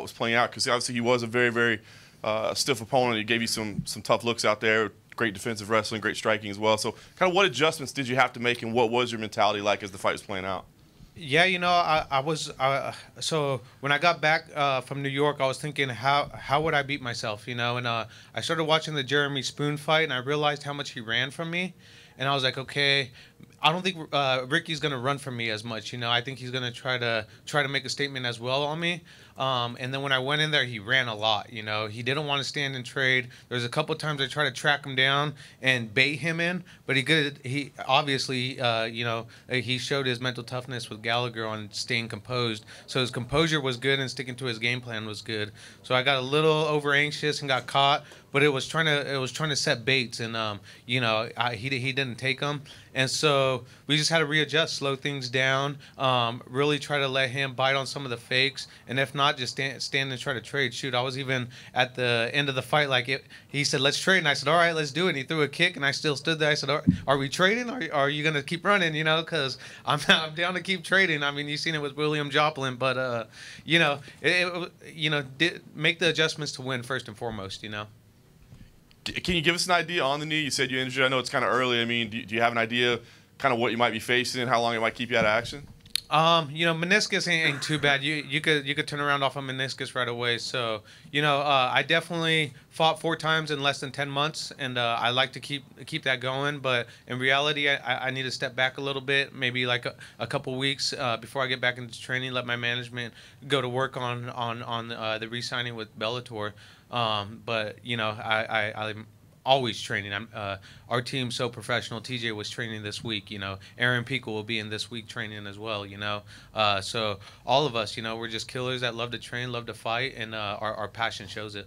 was playing out, because obviously he was a very, very stiff opponent. He gave you some tough looks out there. Great defensive wrestling, great striking as well. So, kind of what adjustments did you have to make, and what was your mentality like as the fight was playing out? Yeah, I was so when I got back from New York, I was thinking how would I beat myself, and I started watching the Jeremy Spoon fight, and I realized how much he ran from me, and I was like, okay, I don't think Ricky's gonna run from me as much, I think he's gonna try to make a statement as well on me. And then when I went in there, he ran a lot. He didn't want to stand and trade. There was a couple times I tried to track him down and bait him in, but he obviously, he showed his mental toughness with Gallagher on staying composed. So his composure was good, and sticking to his game plan was good. So I got a little over anxious and got caught, but it was trying to set baits, and he didn't take them. And so we just had to readjust, slow things down, really try to let him bite on some of the fakes, and if not, just stand and try to trade. Shoot, I was even at the end of the fight, he said, let's trade, and I said, all right, let's do it. And he threw a kick, and I still stood there. I said, are we trading? Are you going to keep running, because I'm down to keep trading. I mean, you've seen it with William Joplin, but, make the adjustments to win first and foremost. Can you give us an idea on the knee? You said you injured. I know it's kind of early. I mean, do you have an idea kind of what you might be facing and how long it might keep you out of action? Meniscus ain't too bad. You could turn around off a meniscus right away. So, I definitely fought 4 times in less than 10 months, and I like to keep that going. But in reality, I need to step back a little bit, maybe like a couple weeks before I get back into training. Let my management go to work on the re-signing with Bellator. But I'm always training. Our team's so professional. TJ was training this week. Aaron Pico will be in this week training as well. So all of us, we're just killers that love to train, love to fight, and our passion shows it.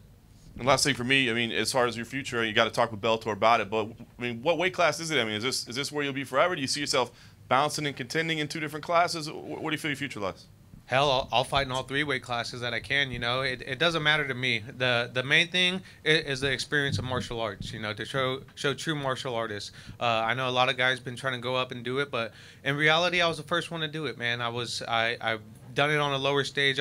And last thing for me, I mean, as far as your future, you got to talk with Bellator about it. But I mean, what weight class is it? I mean, is this where you'll be forever? Do you see yourself bouncing and contending in 2 different classes? What do you feel your future lies? Hell, I'll fight in all 3 weight classes that I can. It doesn't matter to me. The main thing is the experience of martial arts. To show true martial artists. I know a lot of guys been trying to go up and do it, but in reality, I was the first one to do it, man. I've done it on a lower stage.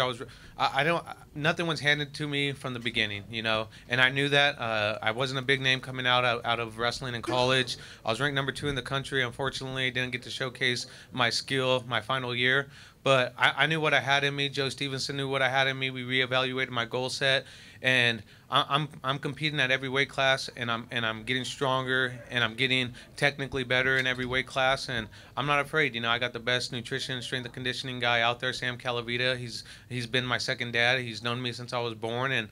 Nothing was handed to me from the beginning, and I knew that. I wasn't a big name coming out of wrestling in college. I was ranked number 2 in the country. Unfortunately, didn't get to showcase my skill my final year. But I knew what I had in me. Joe Stevenson knew what I had in me. We reevaluated my goal set, and I'm competing at every weight class, and I'm getting stronger, and I'm getting technically better in every weight class, and I'm not afraid. I got the best nutrition, strength and conditioning guy out there, Sam Calavita. He's been my second dad. He's known me since I was born, and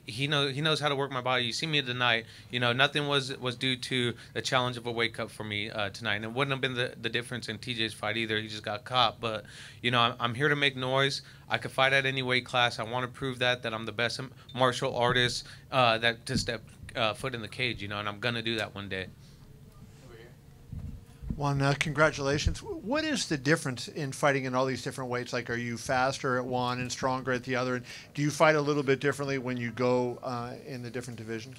he knows how to work my body. You see me tonight. Nothing was due to the challenge of a weight cut for me tonight, and it wouldn't have been the difference in TJ's fight either. He just got caught, but I'm here to make noise. I could fight at any weight class. I want to prove that I'm the best martial artist that to step foot in the cage, and I'm gonna do that one day. Juan, congratulations. What is the difference in fighting in all these different weights? Like, are you faster at one and stronger at the other? And do you fight a little bit differently when you go in the different divisions?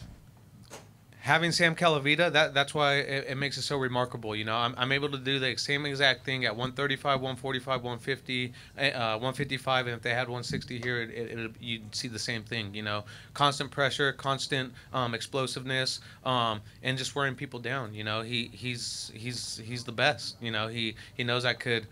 Having Sam Calavita, that's why it makes it so remarkable. I'm able to do the same exact thing at 135, 145, 150, 155, and if they had 160 here, you'd see the same thing. Constant pressure, constant explosiveness, and just wearing people down. He's the best. He knows I could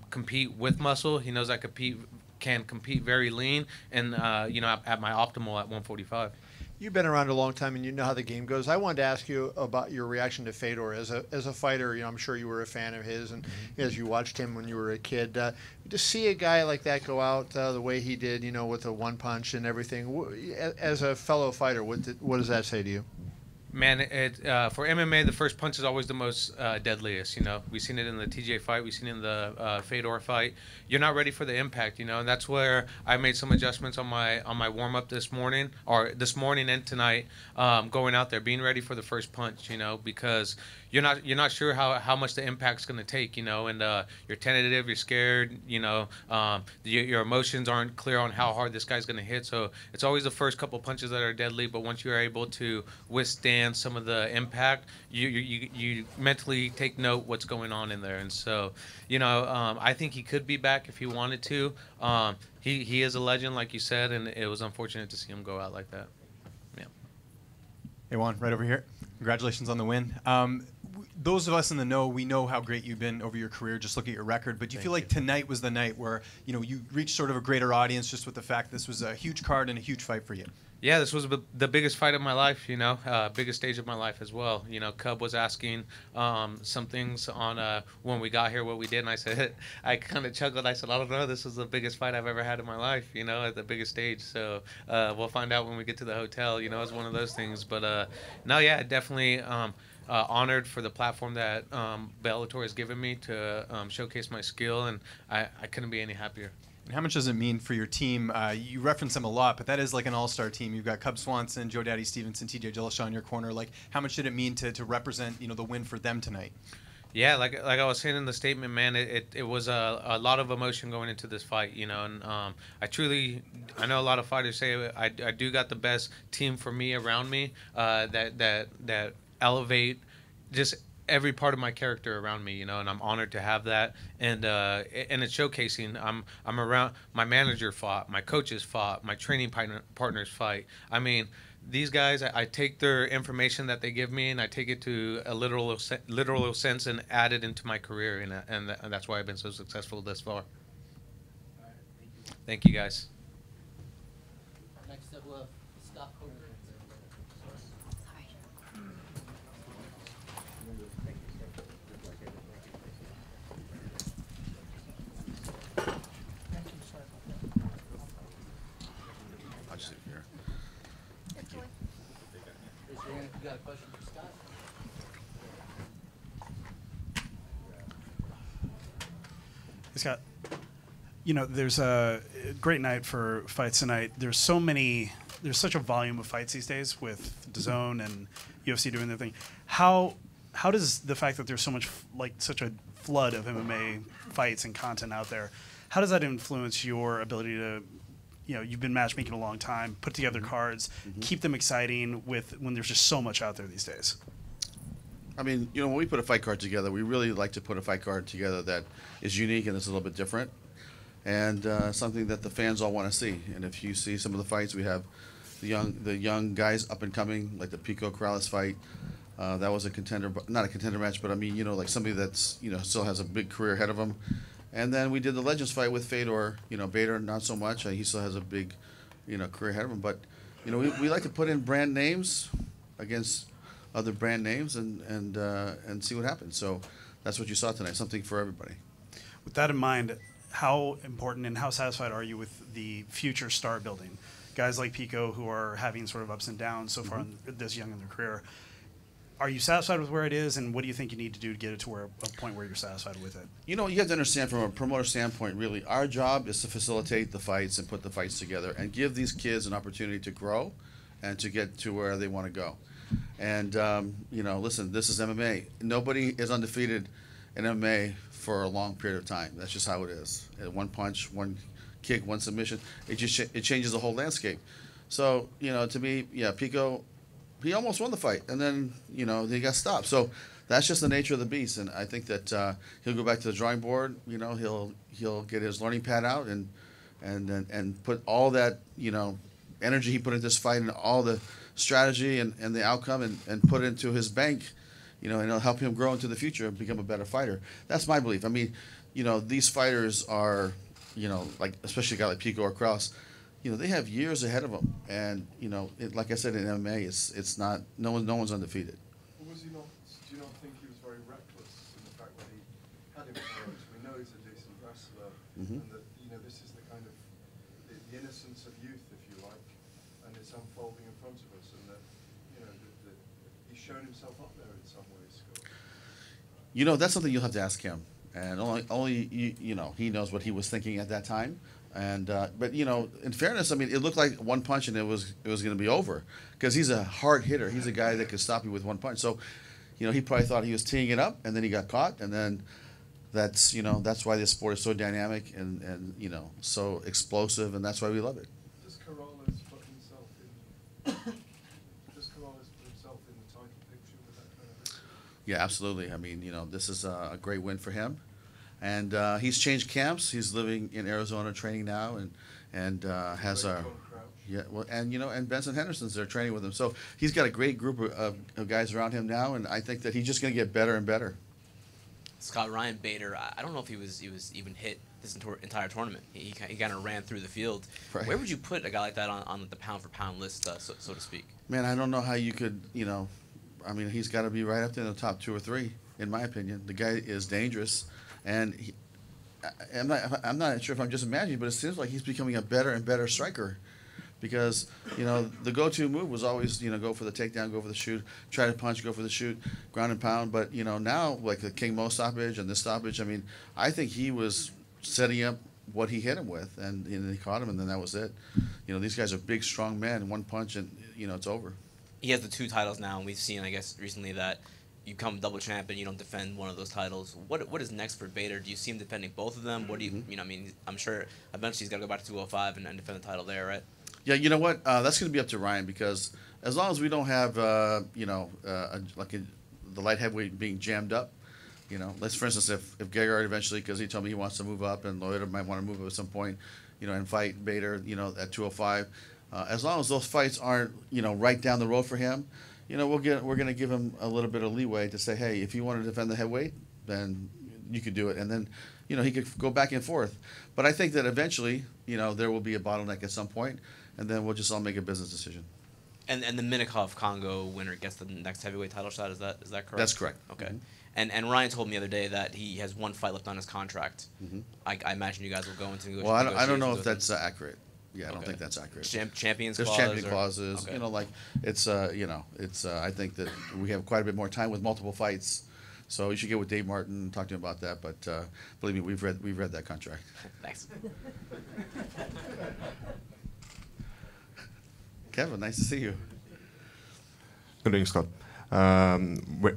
compete with muscle. He knows I can compete very lean, and at my optimal at 145. You've been around a long time, and you know how the game goes. I wanted to ask you about your reaction to Fedor as a fighter. I'm sure you were a fan of his, and as you watched him when you were a kid. To see a guy like that go out the way he did, with a one punch and everything, as a fellow fighter, what does that say to you? Man, for MMA, the first punch is always the most deadliest. We've seen it in the TJ fight. We've seen it in the Fedor fight. You're not ready for the impact, and that's where I made some adjustments on my warm up this morning and tonight, going out there, being ready for the first punch, because you're not sure how much the impact's going to take, and you're tentative, you're scared, your emotions aren't clear on how hard this guy's going to hit. So it's always the first couple punches that are deadly, but once you're able to withstand understand some of the impact, you mentally take note what's going on in there. And so, I think he could be back if he wanted to. He is a legend, like you said, and it was unfortunate to see him go out like that. Yeah. Hey, Juan, right over here. Congratulations on the win. Those of us in the know, we know how great you've been over your career. Just look at your record. But do you feel like tonight was the night where you reached sort of a greater audience just with the fact this was a huge card and a huge fight for you? Yeah, this was the biggest fight of my life, biggest stage of my life as well. Cub was asking some things on when we got here, what we did, and I said, I kind of chuckled. I said, I don't know, this was the biggest fight I've ever had in my life, at the biggest stage. So we'll find out when we get to the hotel. It's one of those things. But no, yeah, definitely honored for the platform that Bellator has given me to showcase my skill, and I couldn't be any happier. And how much does it mean for your team? You reference them a lot, but that is like an all-star team. You've got Cub Swanson, Joe Daddy Stevenson, TJ Dillashaw in your corner. Like, how much did it mean to represent, the win for them tonight? Yeah, like I was saying in the statement, man, it was a lot of emotion going into this fight, and I know a lot of fighters say I do got the best team for me around me that elevate just every part of my character around me, and I'm honored to have that. And it's showcasing. I'm around. My manager fought. My coaches fought. My training partners fight. I mean, these guys. I take their information that they give me, and I take it to a literal sense and add it into my career, and that's why I've been so successful thus far. Thank you, guys. Next up, we'll have Scott Hager. I'll just sit here. Thank you. Raise your hand if you got a question for Scott. Scott, there's a great night for fights tonight. There's such a volume of fights these days with DAZN and UFC doing their thing. How does the fact that there's so much, such a flood of MMA fights and content out there, how does that influence your ability to, you've been matchmaking a long time, put together cards, keep them exciting when there's just so much out there these days? I mean, when we put a fight card together, we really like to put a fight card together that is unique and is a little bit different, and something that the fans all want to see. And if you see some of the fights, we have the young guys up and coming, like the Pico Corrales fight. That was a contender, not a contender match, but I mean, like somebody that's still has a big career ahead of him. And then we did the Legends fight with Fedor. Fedor not so much. He still has a big, career ahead of him. But we like to put in brand names against other brand names and see what happens. So that's what you saw tonight. Something for everybody. With that in mind, how important and how satisfied are you with the future star building? Guys like Pico who are having sort of ups and downs so far this young in their career. Are you satisfied with where it is, and what do you think you need to do to get it to a point where you're satisfied with it? You have to understand from a promoter standpoint, really, our job is to facilitate the fights and put the fights together and give these kids an opportunity to grow and to get to where they want to go. And, listen, this is MMA. Nobody is undefeated in MMA for a long period of time. That's just how it is. One punch, one kick, one submission, it changes the whole landscape. So, to me, Pico, he almost won the fight, and then he got stopped. So that's just the nature of the beast, and I think that he'll go back to the drawing board. He'll get his learning pad out and put all that energy he put into this fight and all the strategy and the outcome and put it into his bank. And it'll help him grow into the future and become a better fighter. That's my belief. I mean, these fighters are, like especially a guy like Pico or Krause. They have years ahead of them, and like I said in MMA, it's not no one's undefeated. Was he not? Do you not think he was very reckless in the fact that he had him approached? We know he's a decent wrestler, and that this is the kind of the innocence of youth, if you like, and it's unfolding in front of us, and that that he's shown himself up there in some ways. Scott. That's something you'll have to ask him, and only he knows what he was thinking at that time. And but in fairness, I mean, it looked like one punch and it was going to be over because he's a hard hitter. He's a guy that could stop you with one punch. So, he probably thought he was teeing it up, and then he got caught, and then that's why this sport is so dynamic and so explosive, and that's why we love it. Does Corrales put himself in? Does Corrales put himself in the Yeah, absolutely. I mean, this is a great win for him, and he's changed camps. He's living in Arizona, training now, and has a and Benson Henderson's there training with him. So he's got a great group of guys around him now, and I think that he's just going to get better and better. Scott, Ryan Bader, I don't know if he was even hit this entire tournament. He kind of ran through the field. Right. Where would you put a guy like that on the pound-for-pound list, so to speak? Man, I don't know how you could, I mean, he's got to be right up there in the top 2 or 3, in my opinion. The guy is dangerous, and I'm not sure if I'm just imagining, but it seems like he's becoming a better and better striker. Because, the go-to move was always, go for the takedown, go for the shoot, try to punch, go for the shoot, ground and pound. But, now, like the King Mo stoppage and this stoppage, I mean, I think he was setting up what he hit him with, and he caught him, and then that was it. These guys are big, strong men, one punch, and, it's over. He has the 2 titles now, and we've seen, I guess, recently that you become double champ and you don't defend one of those titles. What is next for Bader? Do you see him defending both of them? What do you, I mean, I'm sure eventually he's got to go back to 205 and defend the title there, right? Yeah, you know what? That's going to be up to Ryan, because as long as we don't have, the light heavyweight being jammed up, let's, for instance, if Gegard eventually, because he told me he wants to move up, and Loida might want to move up at some point, and fight Bader, at 205. As long as those fights aren't, right down the road for him, we're going to give him a little bit of leeway to say, hey, if you want to defend the heavyweight, then you could do it, and then, he could go back and forth. But I think that eventually, there will be a bottleneck at some point, and then we'll just all make a business decision. And the Minikov Congo winner gets the next heavyweight title shot. Is that correct? That's correct. Okay. And Ryan told me the other day that he has 1 fight left on his contract. I imagine you guys will go into. Well, I don't know if that's accurate. Yeah, I don't think that's accurate. Champions There's clause. champion clauses. Okay. It's I think that we have quite a bit more time with multiple fights. So you should get with Dave Martin and talk to him about that. But believe me, we've read that contract. Thanks. Kevin, nice to see you. Good evening, Scott.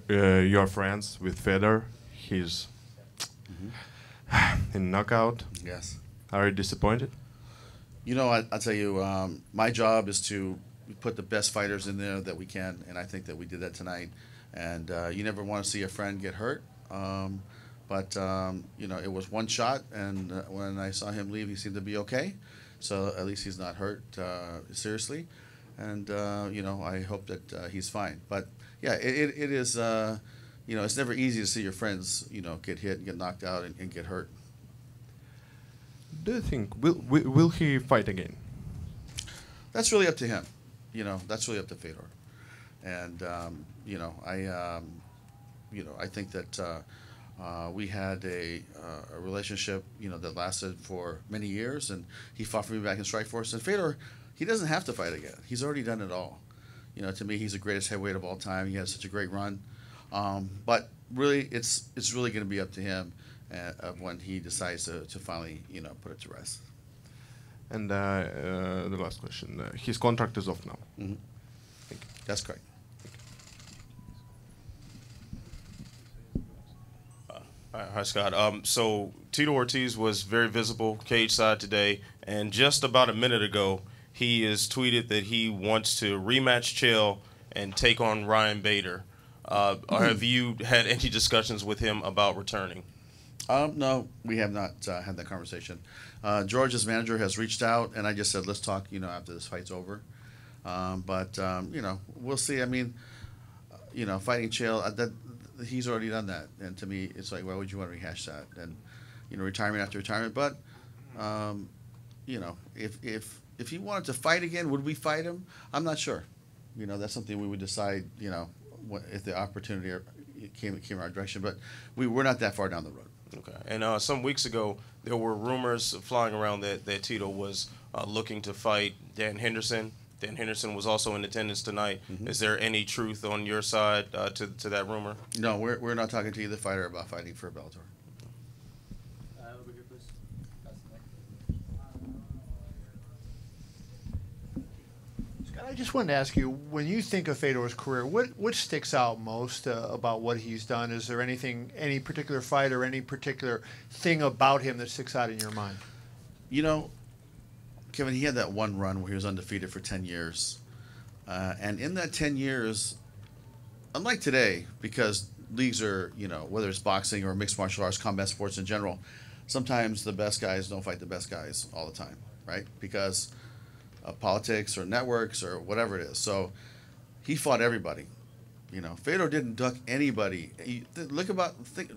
You're friends with Fedor. He's in knockout. Yes. Are you disappointed? I'll tell you, my job is to put the best fighters in there that we can, and I think that we did that tonight. And you never want to see a friend get hurt. But it was 1 shot, and when I saw him leave, he seemed to be okay. So at least he's not hurt seriously. And, I hope that he's fine. But, yeah, it is, it's never easy to see your friends, get hit and get knocked out and get hurt. Do you think, will he fight again? That's really up to him. That's really up to Fedor. And, I think that we had a relationship, that lasted for many years, and he fought for me back in Strikeforce. And Fedor, he doesn't have to fight again. He's already done it all. To me, he's the greatest heavyweight of all time. He had such a great run. But really, it's really going to be up to him when he decides to finally, put it to rest. And the last question. His contract is off now. Mm-hmm. That's correct. Hi, Scott. So Tito Ortiz was very visible cage side today, and just about a minute ago, he has tweeted that he wants to rematch Chael and take on Ryan Bader. Have you had any discussions with him about returning? No, we have not had that conversation. George's manager has reached out, and I just said, let's talk, after this fight's over. But we'll see. I mean, fighting Chael, he's already done that. And to me, it's like, why would you want to rehash that? And, retirement after retirement. But, if he wanted to fight again, would we fight him? I'm not sure. That's something we would decide, if the opportunity came our direction. But we're not that far down the road. Okay. And some weeks ago, there were rumors flying around that Tito was looking to fight Dan Henderson. Dan Henderson was also in attendance tonight. Mm-hmm. Is there any truth on your side to that rumor? No, we're not talking to either fighter about fighting for Bellator. Over here, please. Scott, I just wanted to ask you, when you think of Fedor's career, what sticks out most about what he's done? Is there any particular fight or any particular thing about him that sticks out in your mind? Kevin, he had that one run where he was undefeated for 10 years. And in that 10 years, unlike today, because leagues are, you know, whether it's boxing or mixed martial arts, combat sports in general, sometimes the best guys don't fight the best guys all the time, right? Because of politics or networks or whatever it is. So he fought everybody. You know, Fedor didn't duck anybody.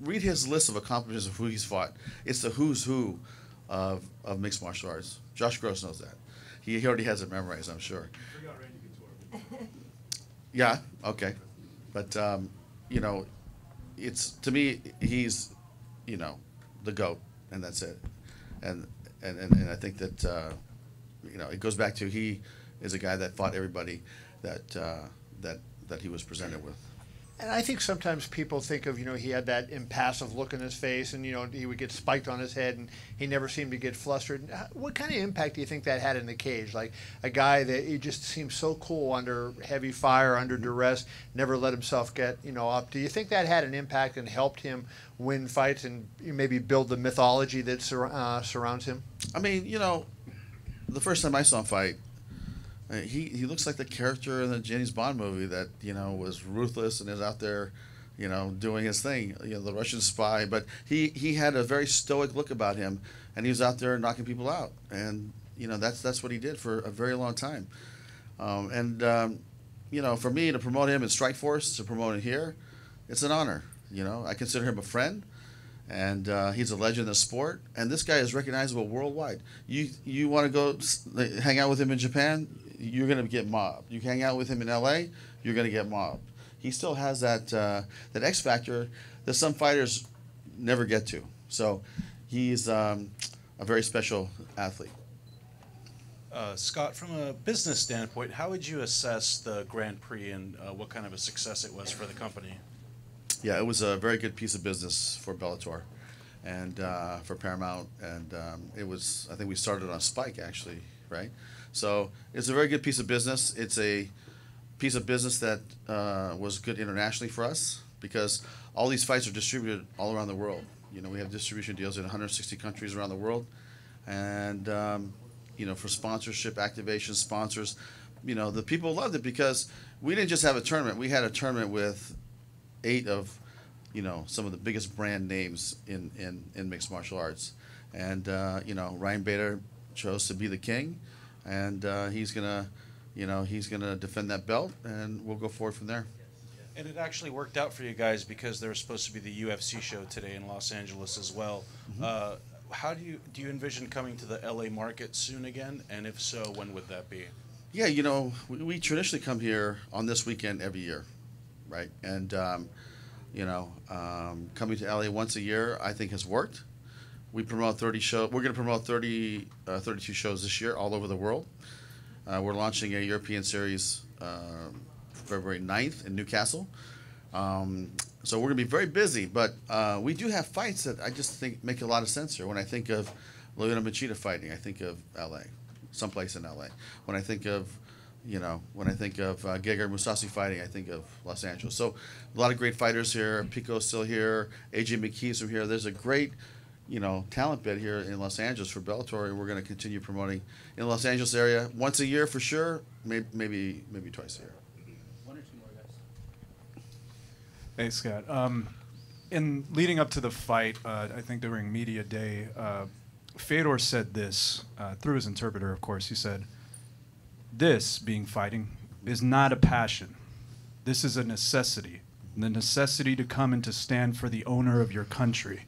Read his list of accomplishments of who he's fought. It's the who's who of mixed martial arts. Josh Gross knows that. He already has it memorized, I'm sure. Yeah, okay. But, you know, it's, to me, he's, you know, the GOAT, and that's it. And I think that, you know, it goes back to he is a guy that fought everybody that he was presented with. And I think sometimes people think of, you know, he had that impassive look in his face and, you know, he would get spiked on his head and he never seemed to get flustered. What kind of impact do you think that had in the cage? Like a guy that he just seemed so cool under heavy fire, under duress, never let himself get, you know, up. Do you think that had an impact and helped him win fights and maybe build the mythology that surrounds him? I mean, you know, the first time I saw him fight, he looks like the character in the James Bond movie that, you know, was ruthless and is out there, you know, doing his thing, you know, the Russian spy. But he had a very stoic look about him, and he was out there knocking people out. And, you know, that's what he did for a very long time. You know, for me to promote him in Strikeforce, to promote him here, it's an honor. You know, I consider him a friend. And he's a legend in the sport. And this guy is recognizable worldwide. You want to go hang out with him in Japan, you're going to get mobbed. You hang out with him in LA, you're going to get mobbed. He still has that X factor that some fighters never get to. So he's a very special athlete. Scott, from a business standpoint, how would you assess the Grand Prix and what kind of a success it was for the company? Yeah, it was a very good piece of business for Bellator and for Paramount. And it was, I think we started on Spike, actually, right? So it's a very good piece of business. It's a piece of business that was good internationally for us because all these fights are distributed all around the world. You know, we have distribution deals in 160 countries around the world. And, you know, for sponsorship, activation, sponsors, you know, the people loved it because we didn't just have a tournament. We had a tournament with 8 of, you know, some of the biggest brand names in mixed martial arts. And, you know, Ryan Bader chose to be the king. And he's gonna defend that belt, and we'll go forward from there. And it actually worked out for you guys because there was supposed to be the UFC show today in Los Angeles as well. Mm-hmm. How do you envision coming to the LA market soon again? And if so, when would that be? Yeah, you know, we traditionally come here on this weekend every year, right? And you know, coming to LA once a year, I think has worked. We promote 30 shows. We're going to promote 32 shows this year all over the world. We're launching a European series February 9th in Newcastle. So we're going to be very busy, but we do have fights that I just think make a lot of sense here. When I think of Lyoto Machida fighting, I think of LA, someplace in LA. When I think of, you know, Hager Mousasi fighting, I think of Los Angeles. So a lot of great fighters here. Pico's still here. AJ McKee's from here. There's a great, you know, talent bed here in Los Angeles for Bellator, and we're going to continue promoting in the Los Angeles area once a year for sure, maybe twice a year. One or two more guys. Hey, Scott. In leading up to the fight, I think during media day, Fedor said this through his interpreter, of course. He said, "This, being fighting, is not a passion. This is a necessity. The necessity to come and to stand for the owner of your country."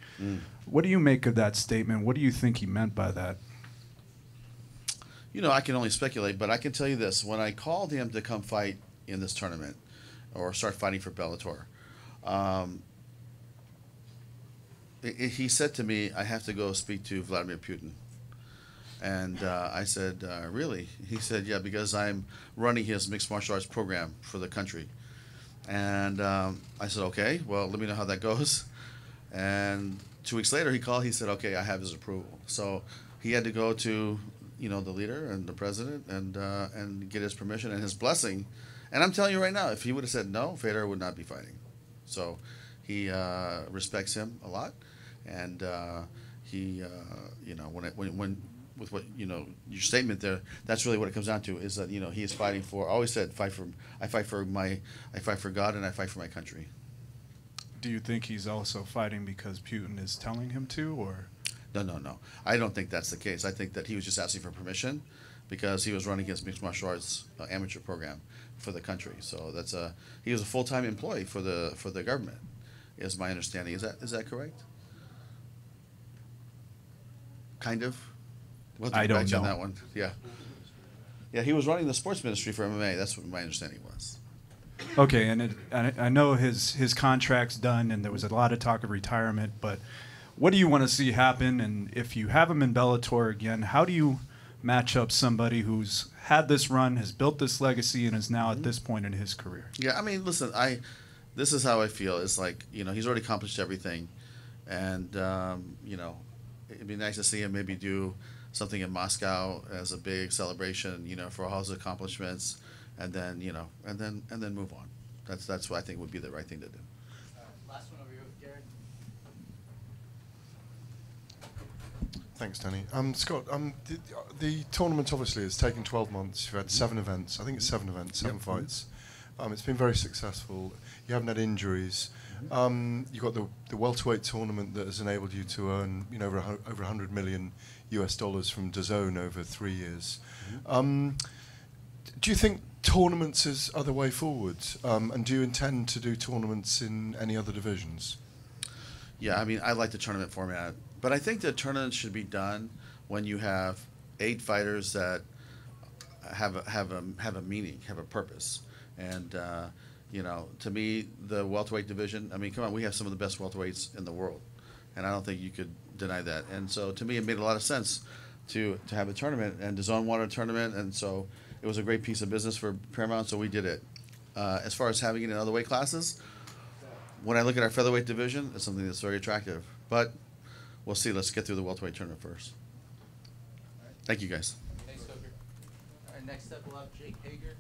What do you make of that statement? What do you think he meant by that? You know, I can only speculate, but I can tell you this. When I called him to come fight in this tournament or start fighting for Bellator, he said to me, "I have to go speak to Vladimir Putin." And I said, "Really?" He said, "Yeah, because I'm running his mixed martial arts program for the country." And I said, "Okay, well, let me know how that goes." And 2 weeks later, he called. He said, "Okay, I have his approval." So he had to go to, you know, the leader and the president and get his permission and his blessing. And I'm telling you right now, if he would have said no, Fedor would not be fighting. So he respects him a lot, and he, you know, when with what, you know, your statement there, that's really what it comes down to, is that, you know, he is fighting for. I always said, I fight for God and I fight for my country. do you think he's also fighting because Putin is telling him to, or? No. I don't think that's the case. I think that he was just asking for permission because he was running his mixed martial arts amateur program for the country. So he was a full-time employee for the government, is my understanding. Is that correct? Kind of. We'll have to I get back don't to you on know. that one. Yeah. Yeah, he was running the sports ministry for MMA. That's what my understanding was. Okay, and I know his contract's done, and there was a lot of talk of retirement, but what do you want to see happen? And if you have him in Bellator again, how do you match up somebody who's had this run, has built this legacy, and is now at this point in his career? Yeah, I mean, listen, this is how I feel. It's like, he's already accomplished everything, and it'd be nice to see him maybe do something in Moscow as a big celebration, for all his accomplishments, and then move on. That's what I think would be the right thing to do. Last one over here with Garrett. Thanks, Danny. Scott, the tournament obviously has taken 12 months. You've had 7 events. I think it's 7 events, 7 fights. It's been very successful. You haven't had injuries. You've got the welterweight tournament that has enabled you to earn over $100 million US from DAZN over 3 years. Do you think tournaments are the way forward? And do you intend to do tournaments in any other divisions? Yeah, I mean, I like the tournament format, but I think the tournament should be done when you have 8 fighters that have a meaning, have a purpose, and to me, the welterweight division. I mean, come on, we have some of the best welterweights in the world, and I don't think you could deny that. And so, to me, it made a lot of sense to have a tournament, and DAZN wanted a tournament, and so it was a great piece of business for Paramount, so we did it. As far as having it in other weight classes, when I look at our featherweight division, it's something that's very attractive. But we'll see. Let's get through the welterweight tournament first. Thank you, guys. Thanks, Coker. All right, next up we'll have Jake Hager.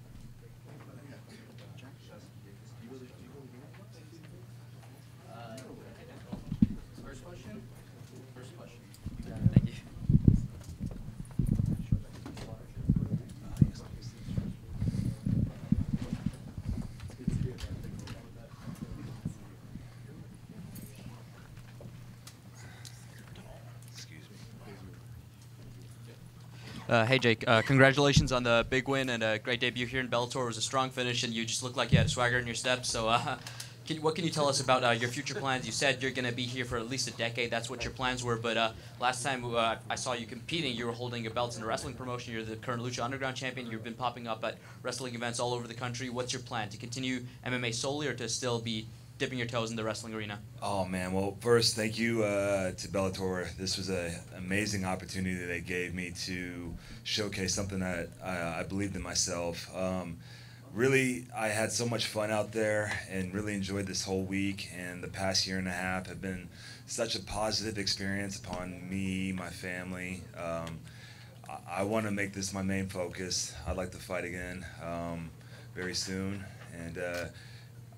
First question? First question. Thank you. Hey Jake, congratulations on the big win and a great debut here in Bellator. It was a strong finish and you just looked like you had swagger in your steps. So what can you tell us about your future plans? You said you're going to be here for at least a decade. That's what your plans were. But last time I saw you competing, you were holding your belts in a wrestling promotion. You're the current Lucha Underground champion. You've been popping up at wrestling events all over the country. What's your plan? To continue MMA solely or to still be dipping your toes in the wrestling arena? Oh man, well first thank you to Bellator. This was an amazing opportunity that they gave me to showcase something that I believed in myself. Really, I had so much fun out there and really enjoyed this whole week, and the past year and a half have been such a positive experience upon me, my family. I want to make this my main focus. I'd like to fight again very soon, and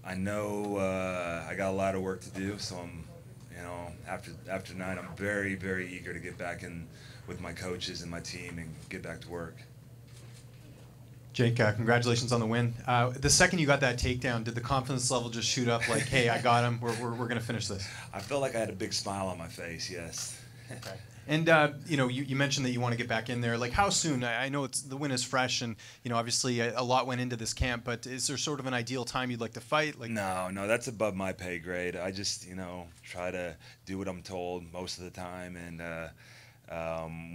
I know I got a lot of work to do, so I'm, after tonight, I'm very, very eager to get back in with my coaches and my team and get back to work. Jake, congratulations on the win. The second you got that takedown, did the confidence level just shoot up like, hey, I got him, we're going to finish this? I felt like I had a big smile on my face, yes. Okay. And, you mentioned that you want to get back in there. Like, how soon? I know the win is fresh, and, obviously a lot went into this camp, but is there sort of an ideal time you'd like to fight? Like, No, that's above my pay grade. I just, try to do what I'm told most of the time, and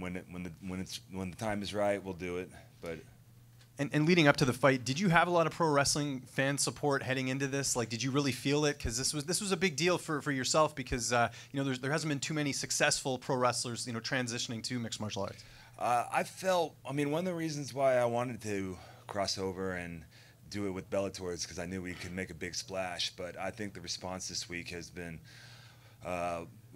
when the time is right, we'll do it. But And leading up to the fight, did you have a lot of pro wrestling fan support heading into this? Like, did you really feel it? Because this was a big deal for yourself because there hasn't been too many successful pro wrestlers transitioning to mixed martial arts. I felt, one of the reasons why I wanted to cross over and do it with Bellator is because I knew we could make a big splash. But I think the response this week has been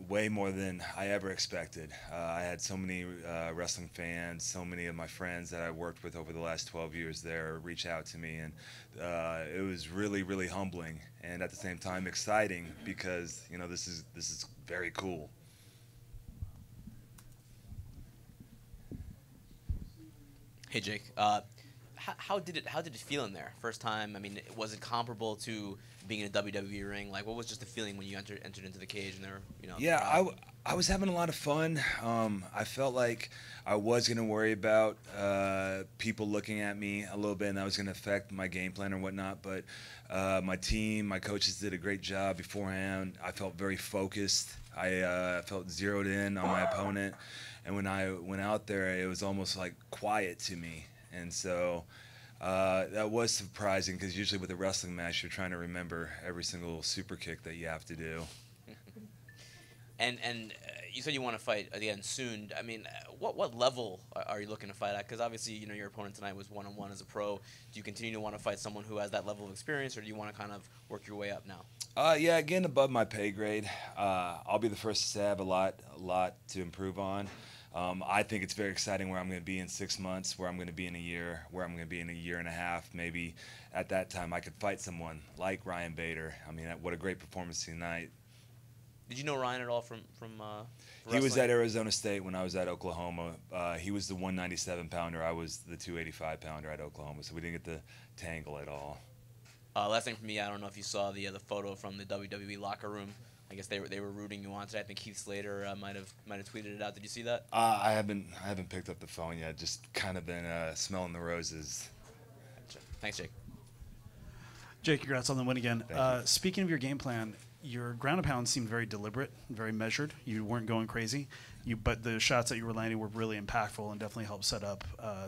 way more than I ever expected. I had so many wrestling fans, so many of my friends that I worked with over the last 12 years there reach out to me, and it was really, really humbling, and at the same time exciting because this is very cool. Hey Jake, how did it feel in there first time? I mean, was it comparable to being in a WWE ring? Like, what was just the feeling when you entered into the cage and there, you know? Yeah, I was having a lot of fun. I felt like I was going to worry about people looking at me a little bit, and that was going to affect my game plan or whatnot. But my team, my coaches did a great job beforehand. I felt very focused. I felt zeroed in on my opponent. And when I went out there, it was almost like quiet to me. And so that was surprising, because usually with a wrestling match, you're trying to remember every single super kick that you have to do. And you said you want to fight again soon. I mean, what level are you looking to fight at? Because obviously, you know, your opponent tonight was one-on-one as a pro. Do you continue to want to fight someone who has that level of experience, or do you want to kind of work your way up now? Yeah, again, above my pay grade. I'll be the first to say I have a lot to improve on. I think it's very exciting where I'm going to be in 6 months, where I'm going to be in a year, where I'm going to be in a year and a half. Maybe at that time I could fight someone like Ryan Bader. I mean, what a great performance tonight. Did you know Ryan at all from He was at Arizona State when I was at Oklahoma. He was the 197-pounder. I was the 285-pounder at Oklahoma, so we didn't get to tangle at all. Last thing for me, I don't know if you saw the photo from the WWE locker room. I guess they were rooting you on today. I think Keith Slater might have tweeted it out. Did you see that? I haven't picked up the phone yet. Just kind of been smelling the roses. Gotcha. Thanks, Jake. Jake, congrats on the win again. Speaking of your game plan, your ground and pound seemed very deliberate, very measured. You weren't going crazy, but the shots that you were landing were really impactful and definitely helped set up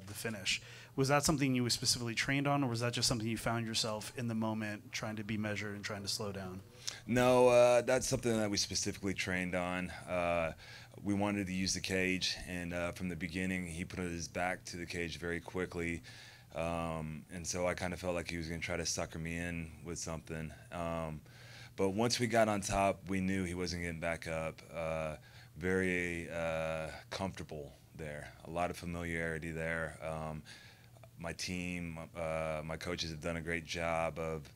the finish. Was that something you were specifically trained on, or was that just something you found yourself in the moment trying to be measured and trying to slow down? No, that's something that we specifically trained on. We wanted to use the cage, and from the beginning, he put his back to the cage very quickly. And so I kind of felt like he was going to try to sucker me in with something. But once we got on top, we knew he wasn't getting back up. Very comfortable there. A lot of familiarity there. My team, my coaches have done a great job of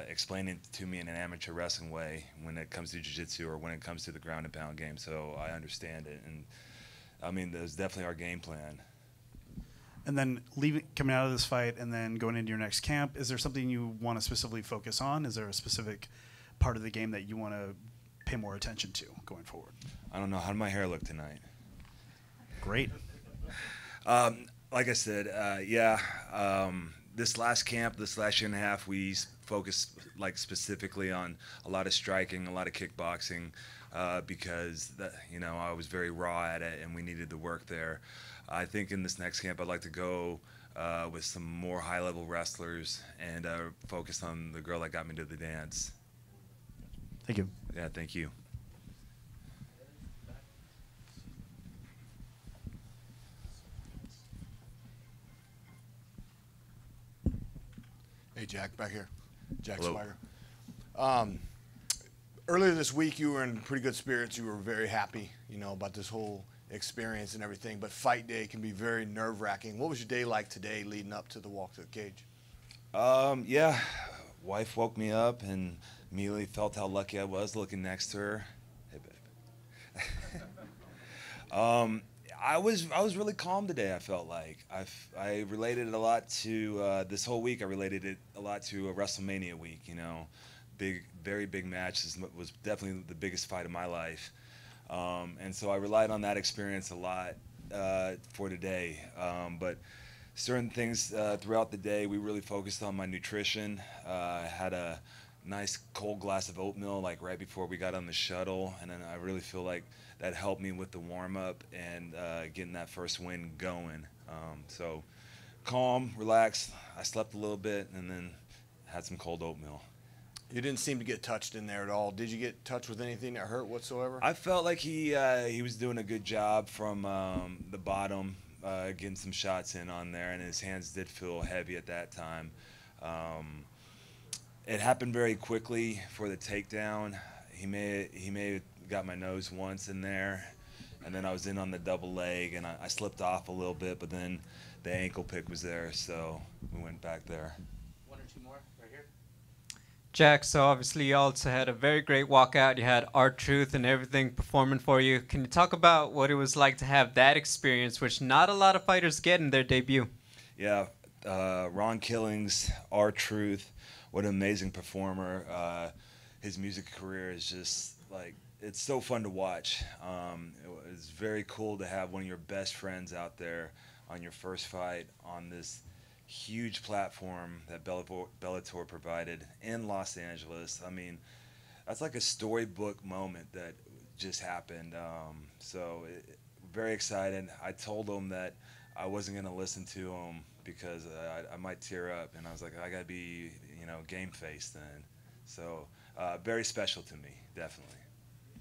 explaining it to me in an amateur wrestling way when it comes to jiu-jitsu or when it comes to the ground and pound game. So I understand it. And, I mean, that was definitely our game plan. And then coming out of this fight and then going into your next camp, is there something you want to specifically focus on? Is there a specific part of the game that you want to pay more attention to going forward? I don't know. How did my hair look tonight? Great. Like I said, this last camp, this last year and a half, we focused specifically on a lot of striking, a lot of kickboxing, because I was very raw at it and we needed to work there. I think in this next camp I'd like to go with some more high-level wrestlers and focus on the girl that got me to the dance. Thank you. Yeah, thank you. Hey, Jack, back here. Jack Hello. Swagger. Earlier this week, you were in pretty good spirits. You were very happy, about this whole experience and everything. But fight day can be very nerve-wracking. What was your day like today leading up to the walk to the cage? Yeah, wife woke me up and immediately felt how lucky I was looking next to her. Hey, babe. I was really calm today. I felt like I related it a lot to this whole week. I related it a lot to a WrestleMania week. Very big match. This was definitely the biggest fight of my life, and so I relied on that experience a lot for today. But certain things throughout the day, we really focused on my nutrition. I had a nice cold glass of oatmeal right before we got on the shuttle, and then I really feel like that helped me with the warm-up and getting that first win going. So calm, relaxed. I slept a little bit and then had some cold oatmeal. You didn't seem to get touched in there at all. Did you get touched with anything that hurt whatsoever? I felt like he was doing a good job from the bottom, getting some shots in on there, and his hands did feel heavy at that time. It happened very quickly for the takedown. He may have got my nose once in there, and then I was in on the double leg, and I slipped off a little bit, but then the ankle pick was there, so we went back there. One or two more right here. Jack, so obviously you also had a very great walkout. You had R-Truth and everything performing for you. Can you talk about what it was like to have that experience, which not a lot of fighters get in their debut? yeah, Ron Killings, R-Truth, what an amazing performer. His music career is just like, it's so fun to watch. It's very cool to have one of your best friends out there on your first fight on this huge platform that Bellator provided in Los Angeles. I mean, that's like a storybook moment that just happened. Very excited. I told him that I wasn't going to listen to him because I might tear up, and I was like, I got to be, game faced then. So very special to me, definitely.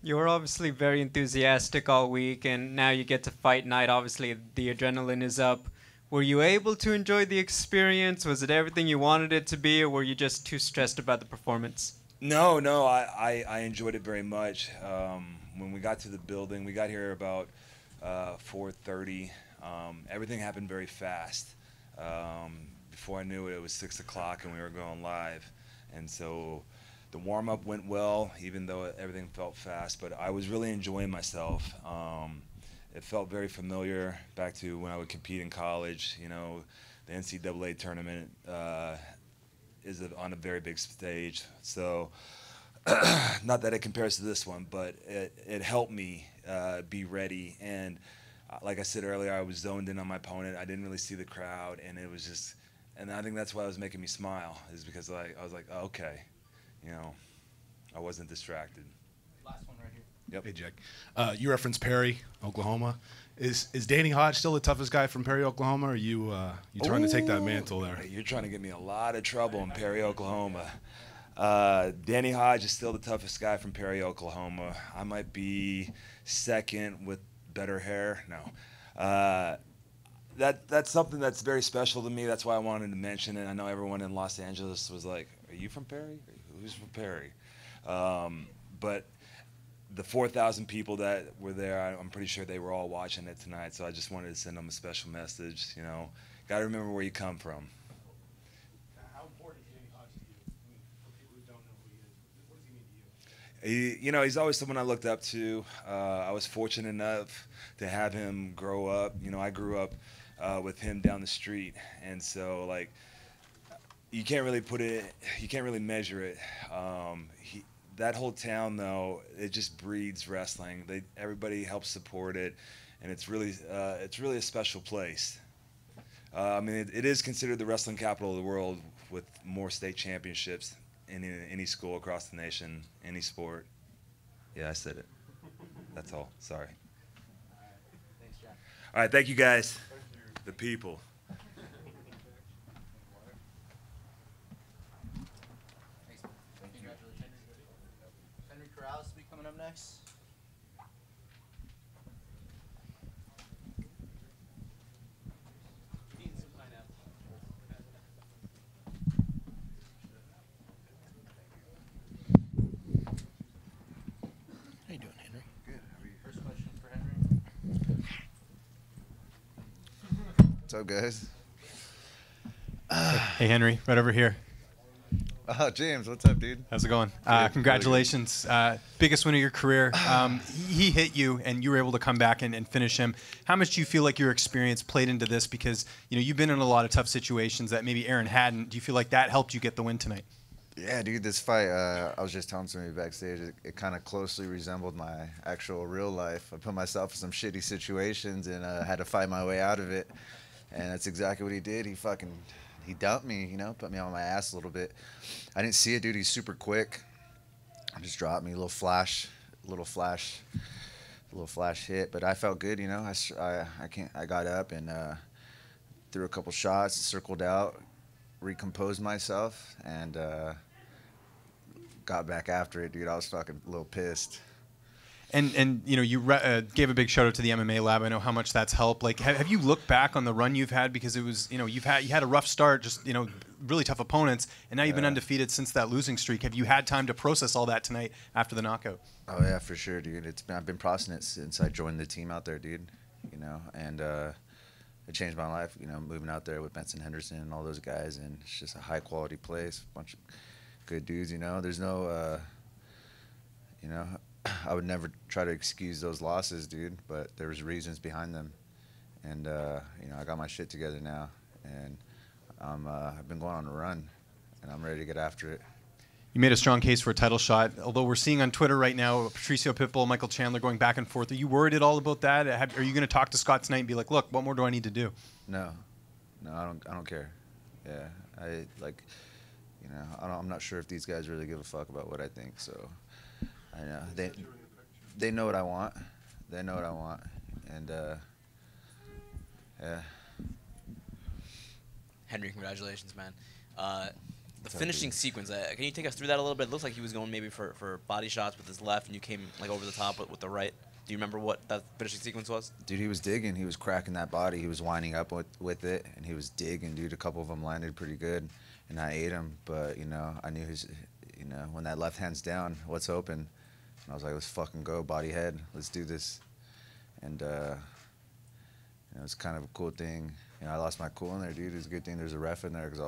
You were obviously very enthusiastic all week, and now you get to fight night. Obviously, the adrenaline is up. Were you able to enjoy the experience? Was it everything you wanted it to be, or were you just too stressed about the performance? No, I enjoyed it very much. When we got to the building, we got here about 4:30. Everything happened very fast. Before I knew it, it was 6 o'clock and we were going live. And so the warm-up went well, even though everything felt fast, but I was really enjoying myself. It felt very familiar back to when I would compete in college. The NCAA tournament is on a very big stage. So not that it compares to this one, but it helped me be ready. And like I said earlier, I was zoned in on my opponent. I didn't really see the crowd, and it was just, and I think that's why it was making me smile, is because I was like, oh, okay, I wasn't distracted. Last one right here. Yep. Hey, Jack. You referenced Perry, Oklahoma. Is Danny Hodge still the toughest guy from Perry, Oklahoma, or are you trying to take that mantle there? You're trying to get me in a lot of trouble in Perry, Oklahoma. Danny Hodge is still the toughest guy from Perry, Oklahoma. I might be second with better hair. No. That's something that's very special to me. That's why I wanted to mention it. I know everyone in Los Angeles was like, are you from Perry? Who's from Perry? But the 4,000 people that were there, I'm pretty sure they were all watching it tonight. So I just wanted to send them a special message. Got to remember where you come from. How important is Danny Hodge to you? For people who don't know who he is, what does he mean to you? He's always someone I looked up to. I was fortunate enough to have him grow up. I grew up with him down the street, and so you can't really measure it. That whole town, though, it just breeds wrestling. Everybody helps support it, and it's really a special place. It is considered the wrestling capital of the world, with more state championships in any school across the nation, any sport. Yeah, I said it. That's all. Sorry. Thanks, Jack. All right, thank you guys. The people. Henry Corrales will be coming up next. How you doing, Henry? Good. How are you? First question for Henry. What's up, guys? Hey, Henry, right over here. Oh, James, what's up, dude? How's it going? Good. Congratulations. Biggest win of your career. He hit you, and you were able to come back and finish him. How much do you feel like your experience played into this? Because you've been in a lot of tough situations that maybe Aaron hadn't. Do you feel like that helped you get the win tonight? Yeah, dude, this fight, I was just telling somebody backstage, it kind of closely resembled my actual real life. I put myself in some shitty situations and had to fight my way out of it. And that's exactly what he did. He dumped me, put me on my ass a little bit. I didn't see it, dude. He's super quick. Just dropped me, a little flash hit. But I felt good, I got up and threw a couple shots, circled out, recomposed myself, and got back after it, dude. I was fucking a little pissed. And you gave a big shout out to the MMA lab. I know how much that's helped. Like, have you looked back on the run you've had, because it was you had a rough start, just really tough opponents, and now you've been undefeated since that losing streak. Have you had time to process all that tonight after the knockout? Oh yeah, for sure, dude. I've been processing it since I joined the team out there, dude. And it changed my life. Moving out there with Benson Henderson and all those guys, and it's just a high quality place, bunch of good dudes. There's no, I would never try to excuse those losses, dude, but there was reasons behind them. And, I got my shit together now. and I've been going on a run, and I'm ready to get after it. You made a strong case for a title shot, although we're seeing on Twitter right now Patricio Pitbull, Michael Chandler going back and forth. Are you worried at all about that? Are you going to talk to Scott tonight and be like, look, what more do I need to do? No, I don't care. Yeah, I'm not sure if these guys really give a fuck about what I think. So, I know they know what I want. They know what I want, and yeah. Henry, congratulations, man. The finishing sequence, can you take us through that a little bit? It looks like he was going maybe for body shots with his left, and you came like over the top with the right. Do you remember what that finishing sequence was? Dude, he was digging. He was cracking that body. He was winding up with it, and he was digging, dude. A couple of them landed pretty good, and I ate him. But, I knew when that left hand's down, what's open? And I was like, let's fucking go, body head. Let's do this. And, it was kind of a cool thing. I lost my cool in there, dude. It was a good thing there's a ref in there because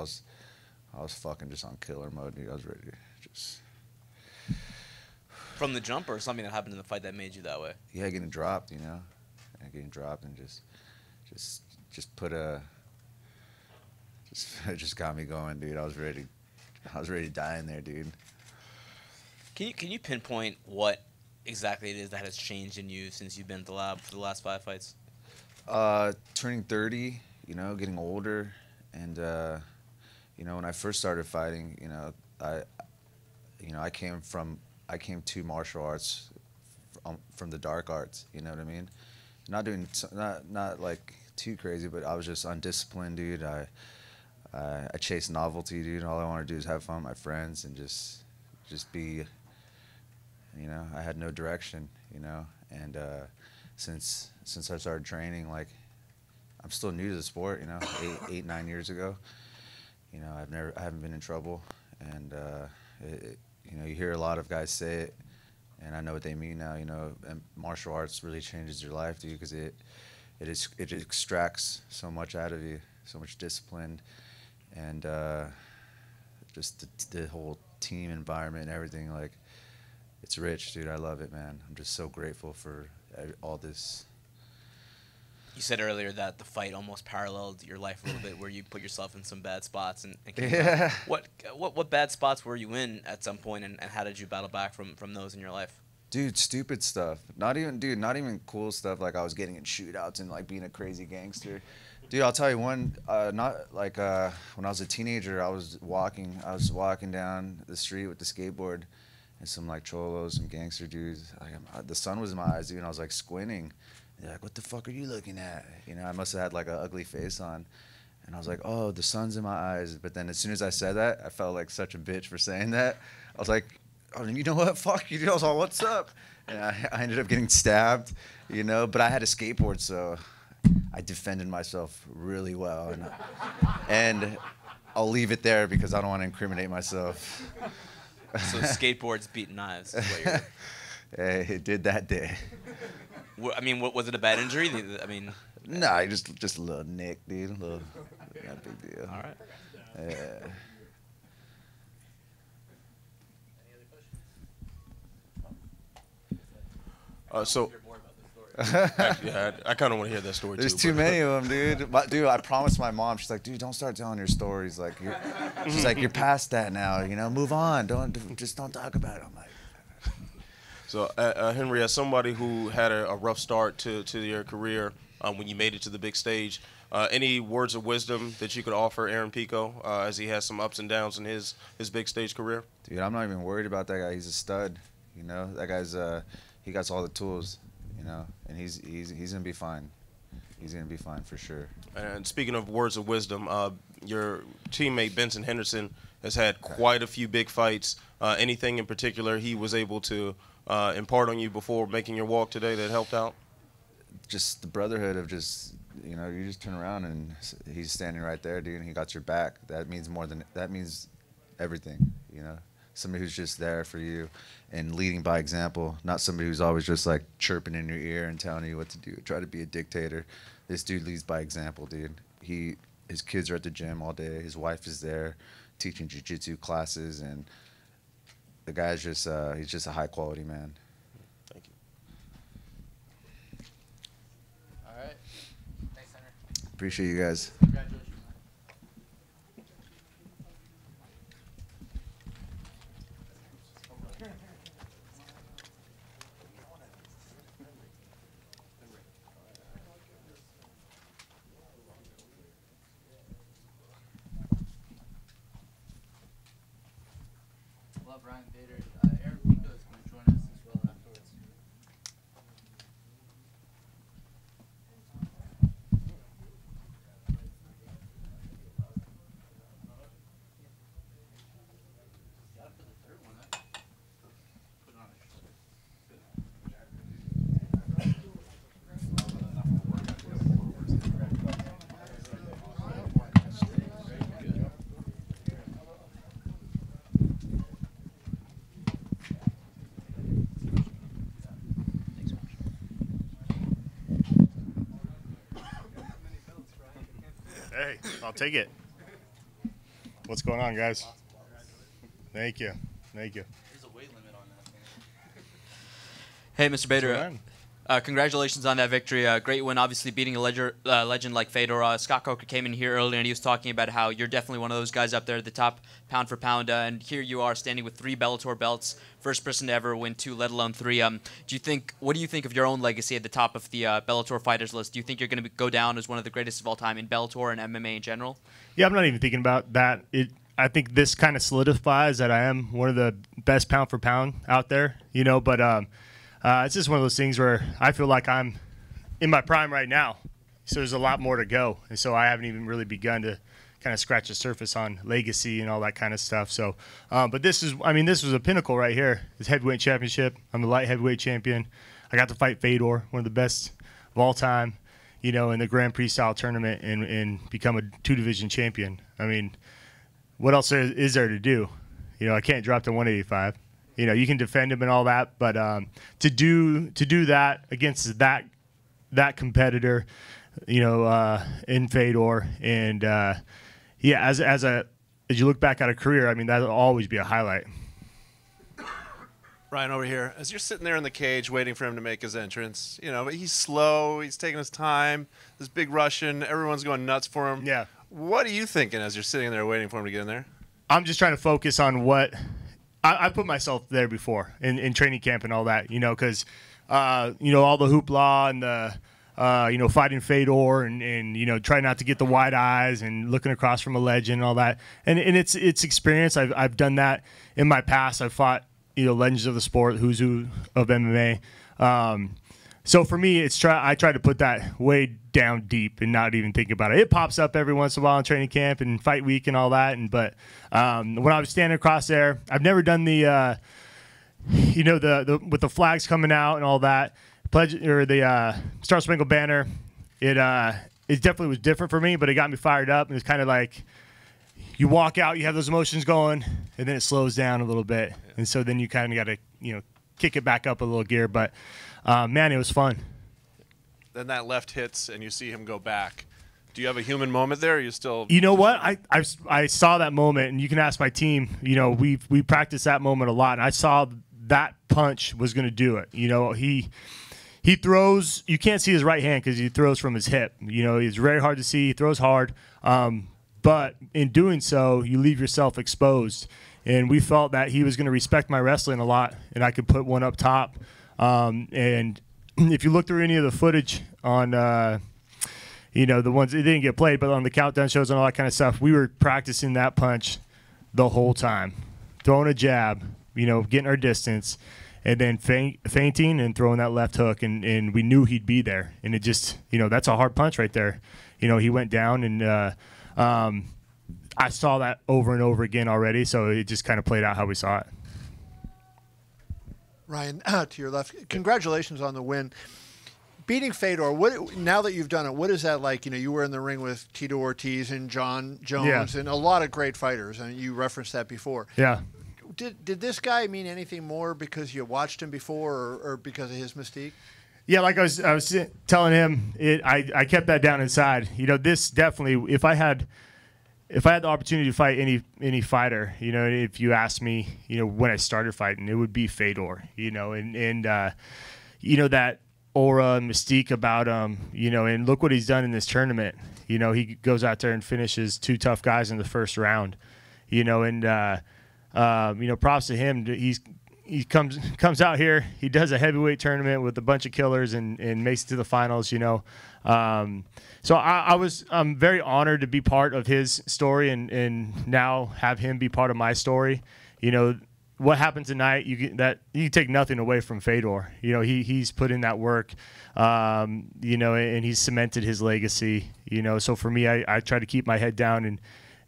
I was fucking just on killer mode, dude. I was ready to just... From the jump or something that happened in the fight that made you that way? Yeah, getting dropped, getting dropped and just put a... It just got me going, dude. I was ready to die in there, dude. Can you pinpoint what exactly it is that has changed in you since you've been at the lab for the last 5 fights? Turning 30, getting older, and when I first started fighting, I came to martial arts from the dark arts. You know what I mean? Not like too crazy, but I was just undisciplined, dude. I chased novelty, dude. All I want to do is have fun with my friends and just be. I had no direction, and since I started training, like, I'm still new to the sport, 9 years ago. I haven't been in trouble, and you hear a lot of guys say it, and I know what they mean now. And martial arts really changes your life, dude, because it extracts so much out of you, so much discipline, and just the whole team environment and everything. Like, it's rich, dude. I love it, man. I'm just so grateful for all this. You said earlier that the fight almost paralleled your life a little bit, where you put yourself in some bad spots. And yeah. What bad spots were you in at some point, and how did you battle back from those in your life? Dude, stupid stuff. Not even cool stuff. Like, I was getting in shootouts and like being a crazy gangster. Dude, I'll tell you one. When I was a teenager, I was walking down the street with the skateboard, and some like cholos, some gangster dudes. The sun was in my eyes, dude, and I was like squinting. They're like, what the fuck are you looking at? I must have had like an ugly face on. And I was like, oh, the sun's in my eyes. But then as soon as I said that, I felt like such a bitch for saying that. I was like, oh, you know what? Fuck you. I was like, what's up? And I ended up getting stabbed, But I had a skateboard, so I defended myself really well. And I'll leave it there because I don't want to incriminate myself. So skateboards beat knives is what you're... Hey, it did that day. I mean, was it a bad injury? I mean, nah, just a little nick, dude. Not a big deal. All right. Yeah. Yeah, I kind of want to hear that story. There's too many of them, dude. Dude, I promised my mom. She's like, dude, don't start telling your stories. Like, she's like, you're past that now. Move on. Don't talk about it. I'm like. So, Henry, as somebody who had a rough start to your career when you made it to the big stage, any words of wisdom that you could offer Aaron Pico as he has some ups and downs in his big stage career? Dude, I'm not even worried about that guy. He's a stud. That guy's he got all the tools. And he's gonna be fine. He's gonna be fine for sure. And speaking of words of wisdom, your teammate Benson Henderson has had quite a few big fights. Anything in particular he was able to impart on you before making your walk today that helped out? Just the brotherhood of just, you just turn around and he's standing right there, dude, and he got your back. That means everything, Somebody who's just there for you and leading by example, not somebody who's always just like chirping in your ear and telling you what to do, try to be a dictator. This dude leads by example, dude. His kids are at the gym all day. His wife is there teaching jiu-jitsu classes, and the guy's just he's just a high quality man. Thank you. All right. Thanks, Henry. Appreciate you guys. Congratulations. love Ryan Bader. Eric Pico is going to join us as well afterwards. Hey, I'll take it. What's going on, guys? Thank you. Thank you. There's a weight limit on that thing. Hey, Mr. Bader. Congratulations on that victory. Great win, obviously beating a legend like Fedor. Scott Coker came in here earlier and he was talking about how you're definitely one of those guys up there at the top, pound for pound. And here you are standing with 3 Bellator belts, first person to ever win 2, let alone 3. What do you think of your own legacy at the top of the Bellator fighters list? Do you think you're going to go down as one of the greatest of all time in Bellator and MMA in general? Yeah, I'm not even thinking about that. I think this kind of solidifies that I am one of the best pound for pound out there, but it's just one of those things where I feel like I'm in my prime right now. So there's a lot more to go. And so I haven't even really begun to kind of scratch the surface on legacy and all that kind of stuff. So, but this was a pinnacle right here. This heavyweight championship. I'm the light heavyweight champion. I got to fight Fedor, one of the best of all time, in the Grand Prix style tournament and become a 2-division champion. I mean, what else is there to do? I can't drop to 185. You can defend him and all that, but to do that against that competitor, in Fedor, and as you look back at a career, I mean that'll always be a highlight. Ryan over here, as you're sitting there in the cage waiting for him to make his entrance, but he's slow, he's taking his time. This big Russian, everyone's going nuts for him. Yeah. What are you thinking as you're sitting there waiting for him to get in there? I'm just trying to focus on what. I put myself there before in training camp and all that, because, all the hoopla and the, fighting Fedor and try not to get the wide eyes and looking across from a legend and all that. And it's experience. I've done that in my past. I've fought, legends of the sport, who's who of MMA. So for me, I try to put that way down deep and not even think about it. It pops up every once in a while in training camp and fight week and all that. But when I was standing across there, I've never done the with the flags coming out and all that, the Star Spangled Banner. It definitely was different for me, but it got me fired up. And it's kind of like you walk out, you have those emotions going, and then it slows down a little bit, and so then you kind of got to kick it back up a little gear. But man, it was fun. Then that left hits, and you see him go back. Do you have a human moment there? Or are you still? You know what? I saw that moment, and you can ask my team. We practiced that moment a lot, and I saw that punch was going to do it. He throws. You can't see his right hand because he throws from his hip. It's very hard to see. He throws hard, but in doing so, you leave yourself exposed. And we felt that he was going to respect my wrestling a lot, and I could put one up top. And if you look through any of the footage on, the ones that didn't get played, but on the countdown shows and all that kind of stuff, we were practicing that punch the whole time, throwing a jab, getting our distance, and then feinting and throwing that left hook, and we knew he'd be there. And it just, that's a hard punch right there. He went down, and I saw that over and over again already, so it just kind of played out how we saw it. Ryan, to your left, congratulations on the win. Beating Fedor, now that you've done it, what is that like? You were in the ring with Tito Ortiz and John Jones and a lot of great fighters, and you referenced that before. Yeah. Did this guy mean anything more because you watched him before or because of his mystique? Yeah, like I was telling him, I kept that down inside. This definitely, if I had the opportunity to fight any fighter, if you asked me, when I started fighting, it would be Fedor, and that aura and mystique about him, and look what he's done in this tournament. He goes out there and finishes 2 tough guys in the first round, and props to him. He comes out here, he does a heavyweight tournament with a bunch of killers and makes it to the finals, So I'm very honored to be part of his story and now have him be part of my story. what happened tonight, you take nothing away from Fedor. You know, he's put in that work, you know, and he's cemented his legacy. You know, so for me, I try to keep my head down, and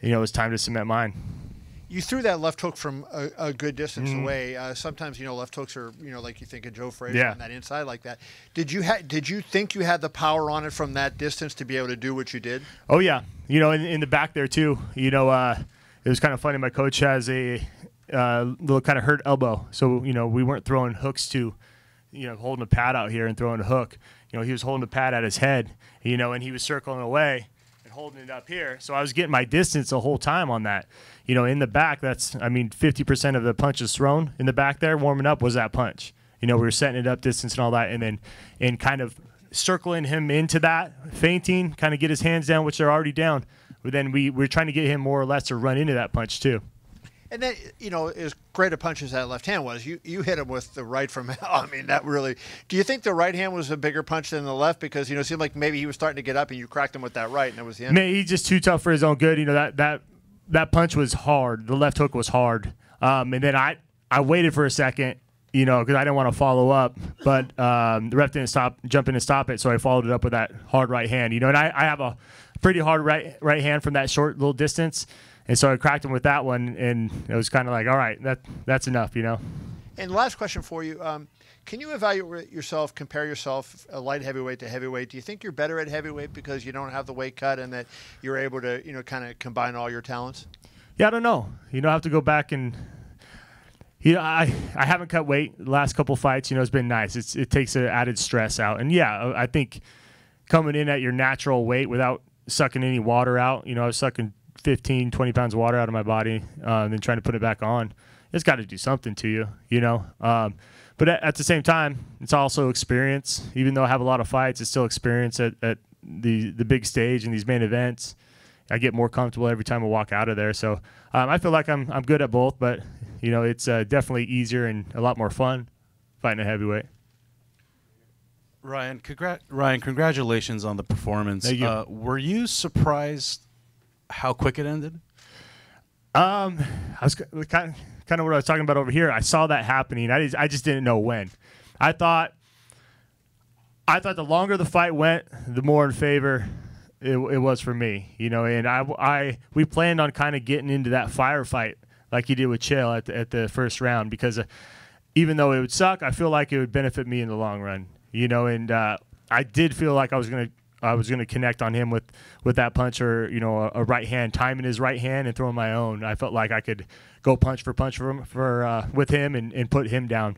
you know, it's time to cement mine. You threw that left hook from a good distance away. Sometimes, you know, left hooks are, you know, like you think of Joe Frazier on that inside like that. Did you think you had the power on it from that distance to be able to do what you did? Oh yeah, you know, in the back there too. You know, it was kind of funny. My coach has a little kind of hurt elbow, so you know, we weren't throwing hooks to, you know, holding a pad out here and throwing a hook. You know, he was holding the pad at his head, you know, and he was circling away and holding it up here. So I was getting my distance the whole time on that. You know, in the back, that's, I mean, 50% of the punches thrown in the back there, warming up, was that punch. You know, we were setting it up distance and all that, and then kind of circling him into that, feinting, kind of get his hands down, which they're already down. But then we're trying to get him more or less to run into that punch too. And then, you know, as great a punch as that left hand was, you hit him with the right from hell. I mean, that really. Do you think the right hand was a bigger punch than the left? Because, you know, it seemed like maybe he was starting to get up and you cracked him with that right, and that was the end. Man, he's just too tough for his own good. You know, that punch was hard. The left hook was hard. And then I waited for a second, you know, because I didn't want to follow up. But the ref didn't jump in and stop it, so I followed it up with that hard right hand. You know, and I have a pretty hard right hand from that short little distance. And so I cracked him with that one, and it was kind of like, all right, that's enough, you know. And last question for you. Can you evaluate yourself, compare yourself, light heavyweight to heavyweight? Do you think you're better at heavyweight because you don't have the weight cut and that you're able to, you know, kind of combine all your talents? Yeah, I don't know. You know, I have to go back and, you know, I haven't cut weight the last couple fights. You know, it's been nice. It takes an added stress out. And, yeah, I think coming in at your natural weight without sucking any water out, you know, I was sucking 15, 20 pounds of water out of my body and then trying to put it back on. It's got to do something to you, you know. But at the same time, it's also experience. Even though I have a lot of fights, it's still experience at the big stage and these main events. I get more comfortable every time I walk out of there. So I feel like I'm good at both, but, you know, it's definitely easier and a lot more fun fighting a heavyweight. Ryan, congratulations on the performance. Thank you. Were you surprised how quick it ended? I was kind of what I was talking about over here. I saw that happening. I just didn't know when. I thought the longer the fight went, the more in favor it was for me. You know, and we planned on kind of getting into that firefight like you did with Chael at the first round, because even though it would suck, I feel like it would benefit me in the long run. You know, and I did feel like I was gonna connect on him with that punch, or, you know, a right hand, timing his right hand and throwing my own. I felt like I could go punch for punch with him and put him down.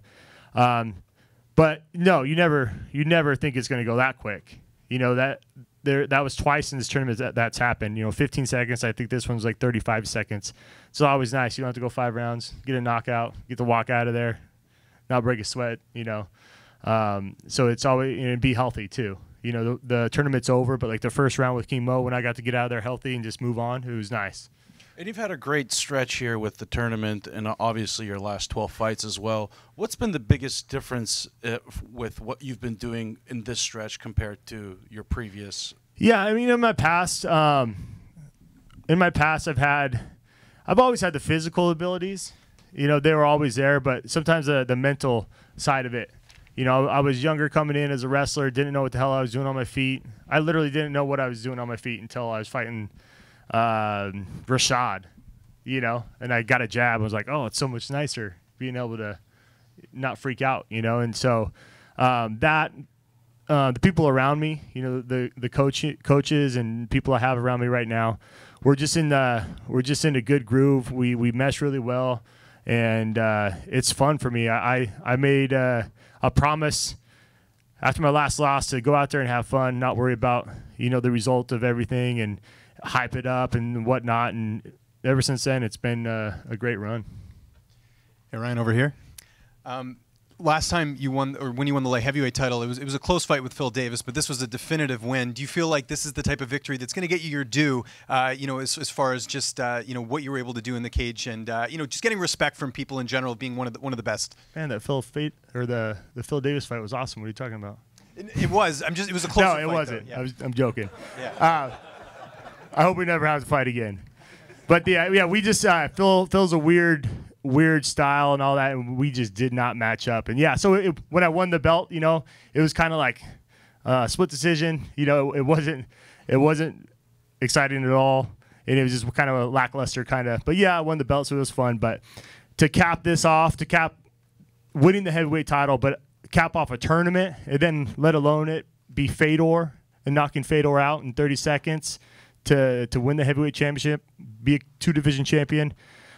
But no, you never think it's gonna go that quick. You know, that was twice in this tournament that's happened. You know, 15 seconds. I think this one's like 35 seconds. It's always nice. You don't have to go 5 rounds, get a knockout, get to walk out of there, not break a sweat. You know, so it's always, you know, be healthy too. You know, the tournament's over, but like the first round with King Mo, when I got to get out of there healthy and just move on, it was nice. And you've had a great stretch here with the tournament and obviously your last 12 fights as well. What's been the biggest difference with what you've been doing in this stretch compared to your previous? Yeah, I mean, in my past, I've always had the physical abilities. You know, they were always there, but sometimes the mental side of it. You know, I was younger coming in as a wrestler, didn't know what the hell I was doing on my feet. I literally didn't know what I was doing on my feet until I was fighting Rashad, you know, and I got a jab. I was like, oh, it's so much nicer being able to not freak out, you know. And so the people around me, you know, the coaches and people I have around me right now, we're just in a good groove. We mesh really well, and it's fun for me. I made a promise after my last loss to go out there and have fun, not worry about, you know, the result of everything and hype it up and whatnot. And ever since then, it's been a great run. Hey, Ryan, over here. Last time you won, or when you won the light heavyweight title, it was a close fight with Phil Davis, but this was a definitive win. Do you feel like this is the type of victory that's going to get you your due, you know, as far as just you know, what you were able to do in the cage, and you know, just getting respect from people in general, being one of the best? Man, that Phil Davis fight was awesome. What are you talking about? It was. It was a close fight. No, it wasn't. Yeah. I'm joking. Yeah. I hope we never have to fight again. But yeah, we just Phil's a weird weird style and all that, and we just did not match up. And yeah, so when I won the belt, you know, it was kind of like split decision. You know, it wasn't exciting at all, and it was just kind of a lackluster kind of. But yeah, I won the belt, so it was fun. But to cap this off, to cap winning the heavyweight title, but cap off a tournament, and then let alone it be Fedor and knocking Fedor out in 30 seconds to win the heavyweight championship, be a 2-division champion.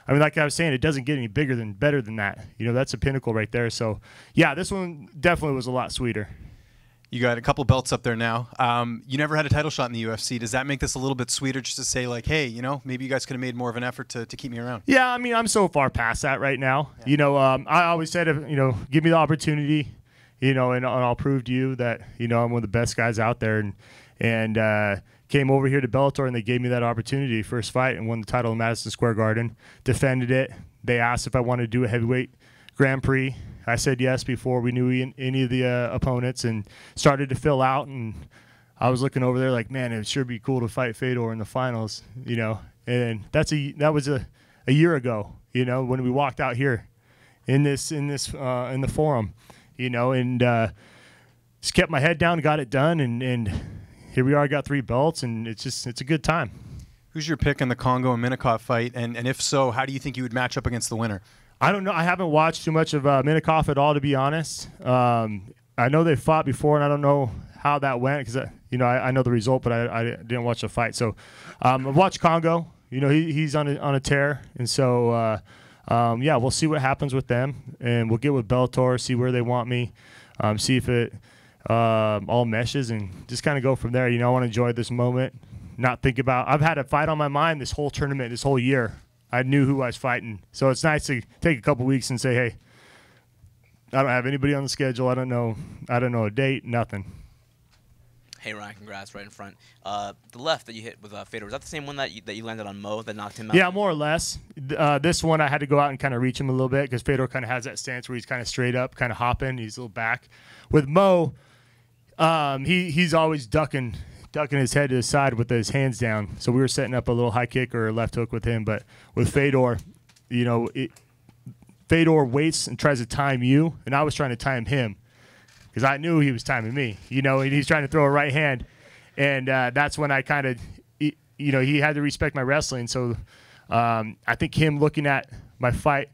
I mean, like I was saying, it doesn't get any better than that. You know, that's a pinnacle right there. So, yeah, this one definitely was a lot sweeter. You got a couple belts up there now. You never had a title shot in the UFC. Does that make this a little bit sweeter just to say, like, hey, you know, maybe you guys could have made more of an effort to keep me around? Yeah, I mean, I'm so far past that right now. Yeah. You know, I always said, you know, give me the opportunity, you know, and I'll prove to you that, you know, I'm one of the best guys out there. And came over here to Bellator, and they gave me that opportunity, first fight, and won the title in Madison Square Garden, defended it. They asked if I wanted to do a heavyweight Grand Prix. I said yes before we knew any of the opponents, and started to fill out. And I was looking over there like, man, it would sure be cool to fight Fedor in the finals, you know. And that was a year ago, you know, when we walked out here in the forum, you know, and just kept my head down, got it done, and here we are. I got 3 belts, and it's a good time. Who's your pick in the Kongo and Minakov fight? And if so, how do you think you would match up against the winner? I don't know. I haven't watched too much of Minakov at all, to be honest. I know they fought before, and I don't know how that went because you know I know the result, but I didn't watch the fight. So I've watched Kongo. You know he's on a tear, and so yeah, we'll see what happens with them, and we'll get with Bellator, see where they want me, see if it all meshes, and just kind of go from there. You know, I want to enjoy this moment, not think about. I've had a fight on my mind this whole tournament, this whole year. I knew who I was fighting, so it's nice to take a couple weeks and say, hey, I don't have anybody on the schedule. I don't know a date, nothing. Hey Ryan, congrats right in front. The left that you hit with Fedor, was that the same one that you landed on Mo that knocked him out? Yeah, more or less. This one I had to go out and kind of reach him a little bit because Fedor kind of has that stance where he's kind of straight up, kind of hopping. He's a little back. With Mo, he's always ducking his head to the side with his hands down. So we were setting up a little high kick or a left hook with him. But with Fedor, you know, Fedor waits and tries to time you, and I was trying to time him because I knew he was timing me. You know, and he's trying to throw a right hand, and that's when I kind of, you know, he had to respect my wrestling. So I think him looking at my fight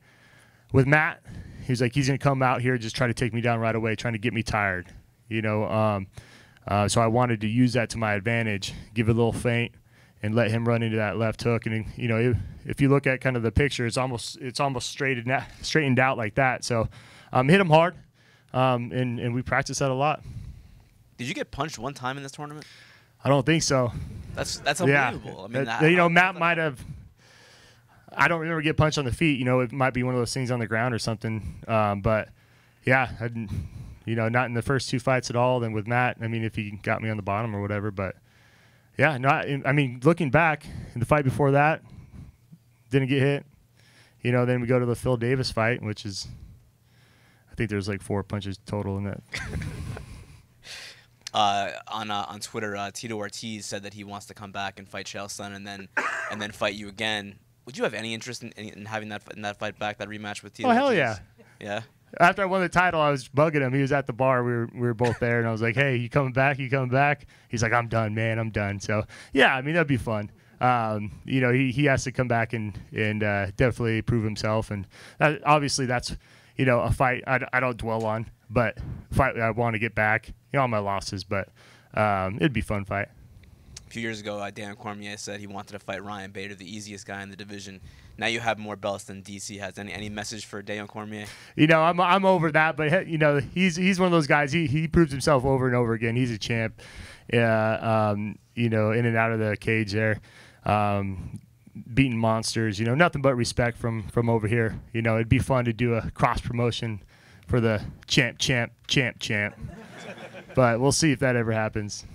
with Matt, he was like, he's going to come out here just try to take me down right away, trying to get me tired. You know, so I wanted to use that to my advantage, give a little feint, and let him run into that left hook. And you know, if you look at kind of the picture, it's almost straightened out like that. So hit him hard, and we practiced that a lot. Did you get punched one time in this tournament? I don't think so. That's unbelievable. Yeah. I mean, you know, Matt might have. I don't remember get punched on the feet. You know, it might be one of those things on the ground or something. But yeah, I didn't. You know, not in the first 2 fights at all. Then with Matt, I mean, if he got me on the bottom or whatever. But, yeah, I mean, looking back, in the fight before that, didn't get hit. You know, then we go to the Phil Davis fight, which is, I think there's like 4 punches total in that. On Twitter, Tito Ortiz said that he wants to come back and fight Chael Sonnen and then fight you again. Would you have any interest in having that fight back, that rematch with Tito? Oh, hell Ortiz? yeah. Yeah. After I won the title, I was bugging him. He was at the bar. We were both there, and I was like, "Hey, you coming back? You coming back?" He's like, "I'm done, man. I'm done." So yeah, I mean that'd be fun. You know, he has to come back and definitely prove himself. And obviously, that's you know a fight I don't dwell on, but a fight I want to get back. You know, all my losses, but it'd be a fun fight. A few years ago, Dan Cormier said he wanted to fight Ryan Bader, the easiest guy in the division. Now you have more belts than DC has. Any message for Dan Cormier? You know, I'm over that, but you know, he's one of those guys. He proves himself over and over again. He's a champ. Yeah, you know, in and out of the cage there, beating monsters. You know, nothing but respect from over here. You know, it'd be fun to do a cross promotion for the champ. But we'll see if that ever happens.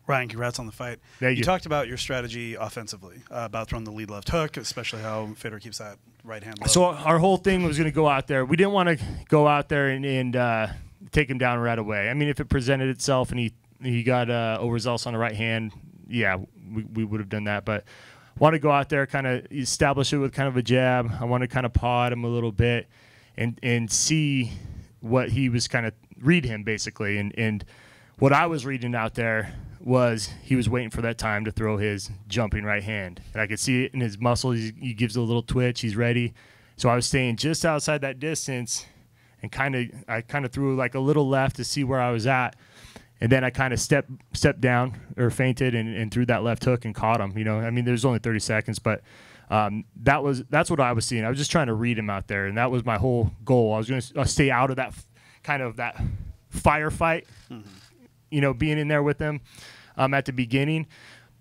Ryan, congrats on the fight. You talked about your strategy offensively, about throwing the lead left hook, especially how Fedor keeps that right hand low. So our whole thing was going to go out there. We didn't want to go out there and take him down right away. I mean, if it presented itself and he got overzealous on the right hand, yeah, we would have done that. But want to go out there, kind of establish it with kind of a jab. I want to kind of paw at him a little bit and see what he was kind of read him basically. And what I was reading out there was he was waiting for that time to throw his jumping right hand. And I could see it in his muscles. He gives a little twitch. He's ready. So I was staying just outside that distance and I kind of threw like a little left to see where I was at. And then I kind of stepped down or feinted and threw that left hook and caught him. You know, I mean, there's only 30 seconds, but that's what I was seeing. I was just trying to read him out there, and that was my whole goal. I was going to stay out of that kind of that firefight, you know, being in there with him at the beginning,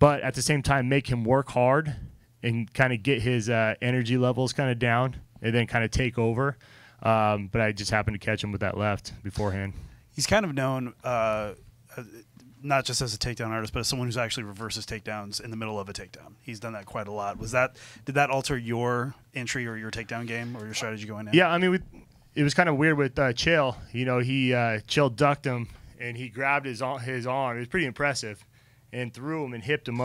but at the same time make him work hard and kind of get his energy levels kind of down and then kind of take over. But I just happened to catch him with that left beforehand. He's kind of known not just as a takedown artist, but as someone who's actually reverses takedowns in the middle of a takedown. He's done that quite a lot. Did that alter your entry or your takedown game or your strategy going in? Yeah, I mean, it was kind of weird with Chael. You know, Chael ducked him and he grabbed his arm. It was pretty impressive, and threw him and hipped him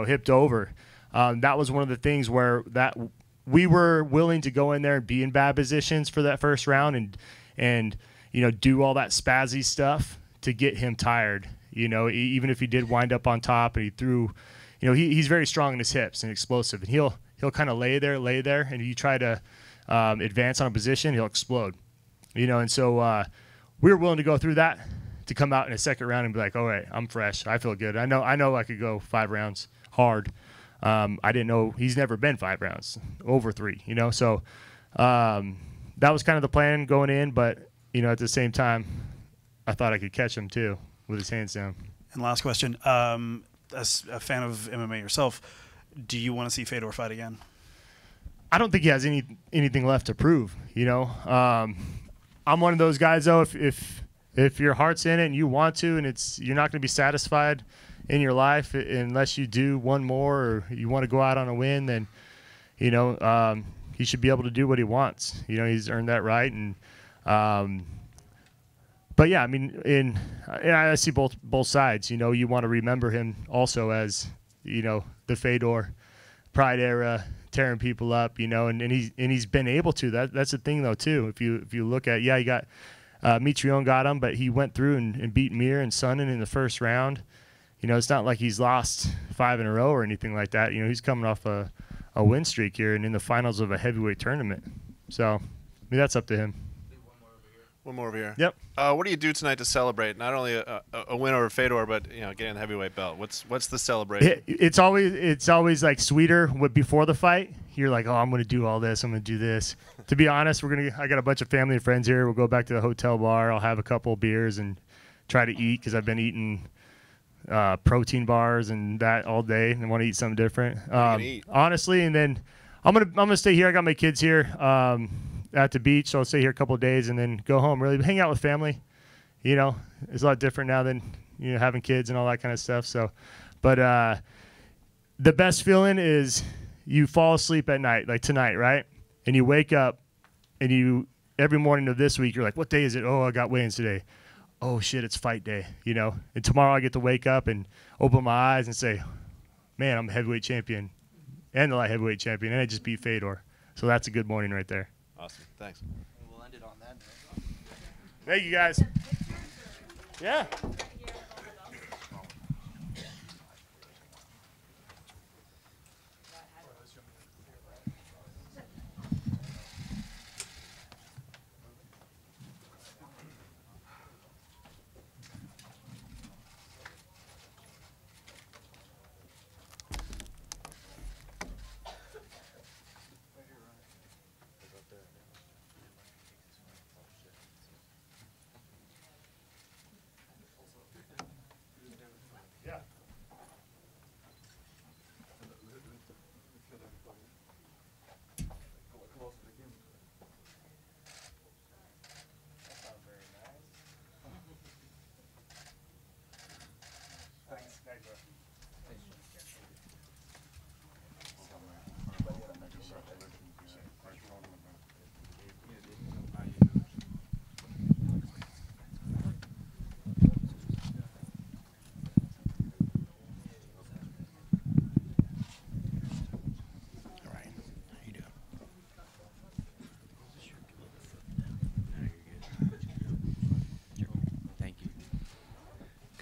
hipped over. That was one of the things where that we were willing to go in there and be in bad positions for that first round and you know, do all that spazzy stuff to get him tired. You know, even if he did wind up on top and he threw, you know, he's very strong in his hips and explosive, and he'll kind of lay there, and you try to advance on a position, he'll explode. You know, and so we were willing to go through that to come out in a second round and be like, all right, I'm fresh, I feel good. I know I could go 5 rounds hard. I didn't know he's never been 5 rounds over 3. You know, so that was kind of the plan going in, but you know, at the same time, I thought I could catch him too with his hands down. And last question, as a fan of MMA yourself, do you want to see Fedor fight again? I don't think he has anything left to prove. You know, I'm one of those guys though. If your heart's in it and you want to, and you're not going to be satisfied in your life unless you do one more or you want to go out on a win, then you know he should be able to do what he wants. You know, he's earned that right. And but yeah, I mean, I see both sides. You know, you want to remember him also as, you know, the Fedor Pride era, tearing people up. You know, and he's been able to. That's the thing though too. If you look at, he got Mitrione got him, but he went through and beat Mir and Sonnen in the first round. You know, it's not like he's lost 5 in a row or anything like that. You know, he's coming off a win streak here and in the finals of a heavyweight tournament. So I mean, that's up to him. One more over here. Yep. What do you do tonight to celebrate not only a win over Fedor, but you know, getting the heavyweight belt? What's the celebration? It's always like sweeter before the fight. You're like, oh, I'm going to do all this. I'm going to do this. To be honest, I got a bunch of family and friends here. We'll go back to the hotel bar. I'll have a couple of beers and try to eat because I've been eating protein bars and that all day and want to eat something different. Honestly, and then I'm gonna stay here. I got my kids here at the beach, so I'll stay here a couple of days and then go home. Really hang out with family. You know, it's a lot different now than having kids and all that kind of stuff. So, but the best feeling is you fall asleep at night, like tonight, right? And you wake up, and every morning of this week, you're like, what day is it? Oh, I got weigh-ins today. Oh shit, it's fight day, you know. And tomorrow I get to wake up and open my eyes and say, man, I'm a heavyweight champion and the light heavyweight champion, and I just beat Fedor. So that's a good morning right there. Awesome, thanks. We'll end it on that note. Thank you, guys. Yeah.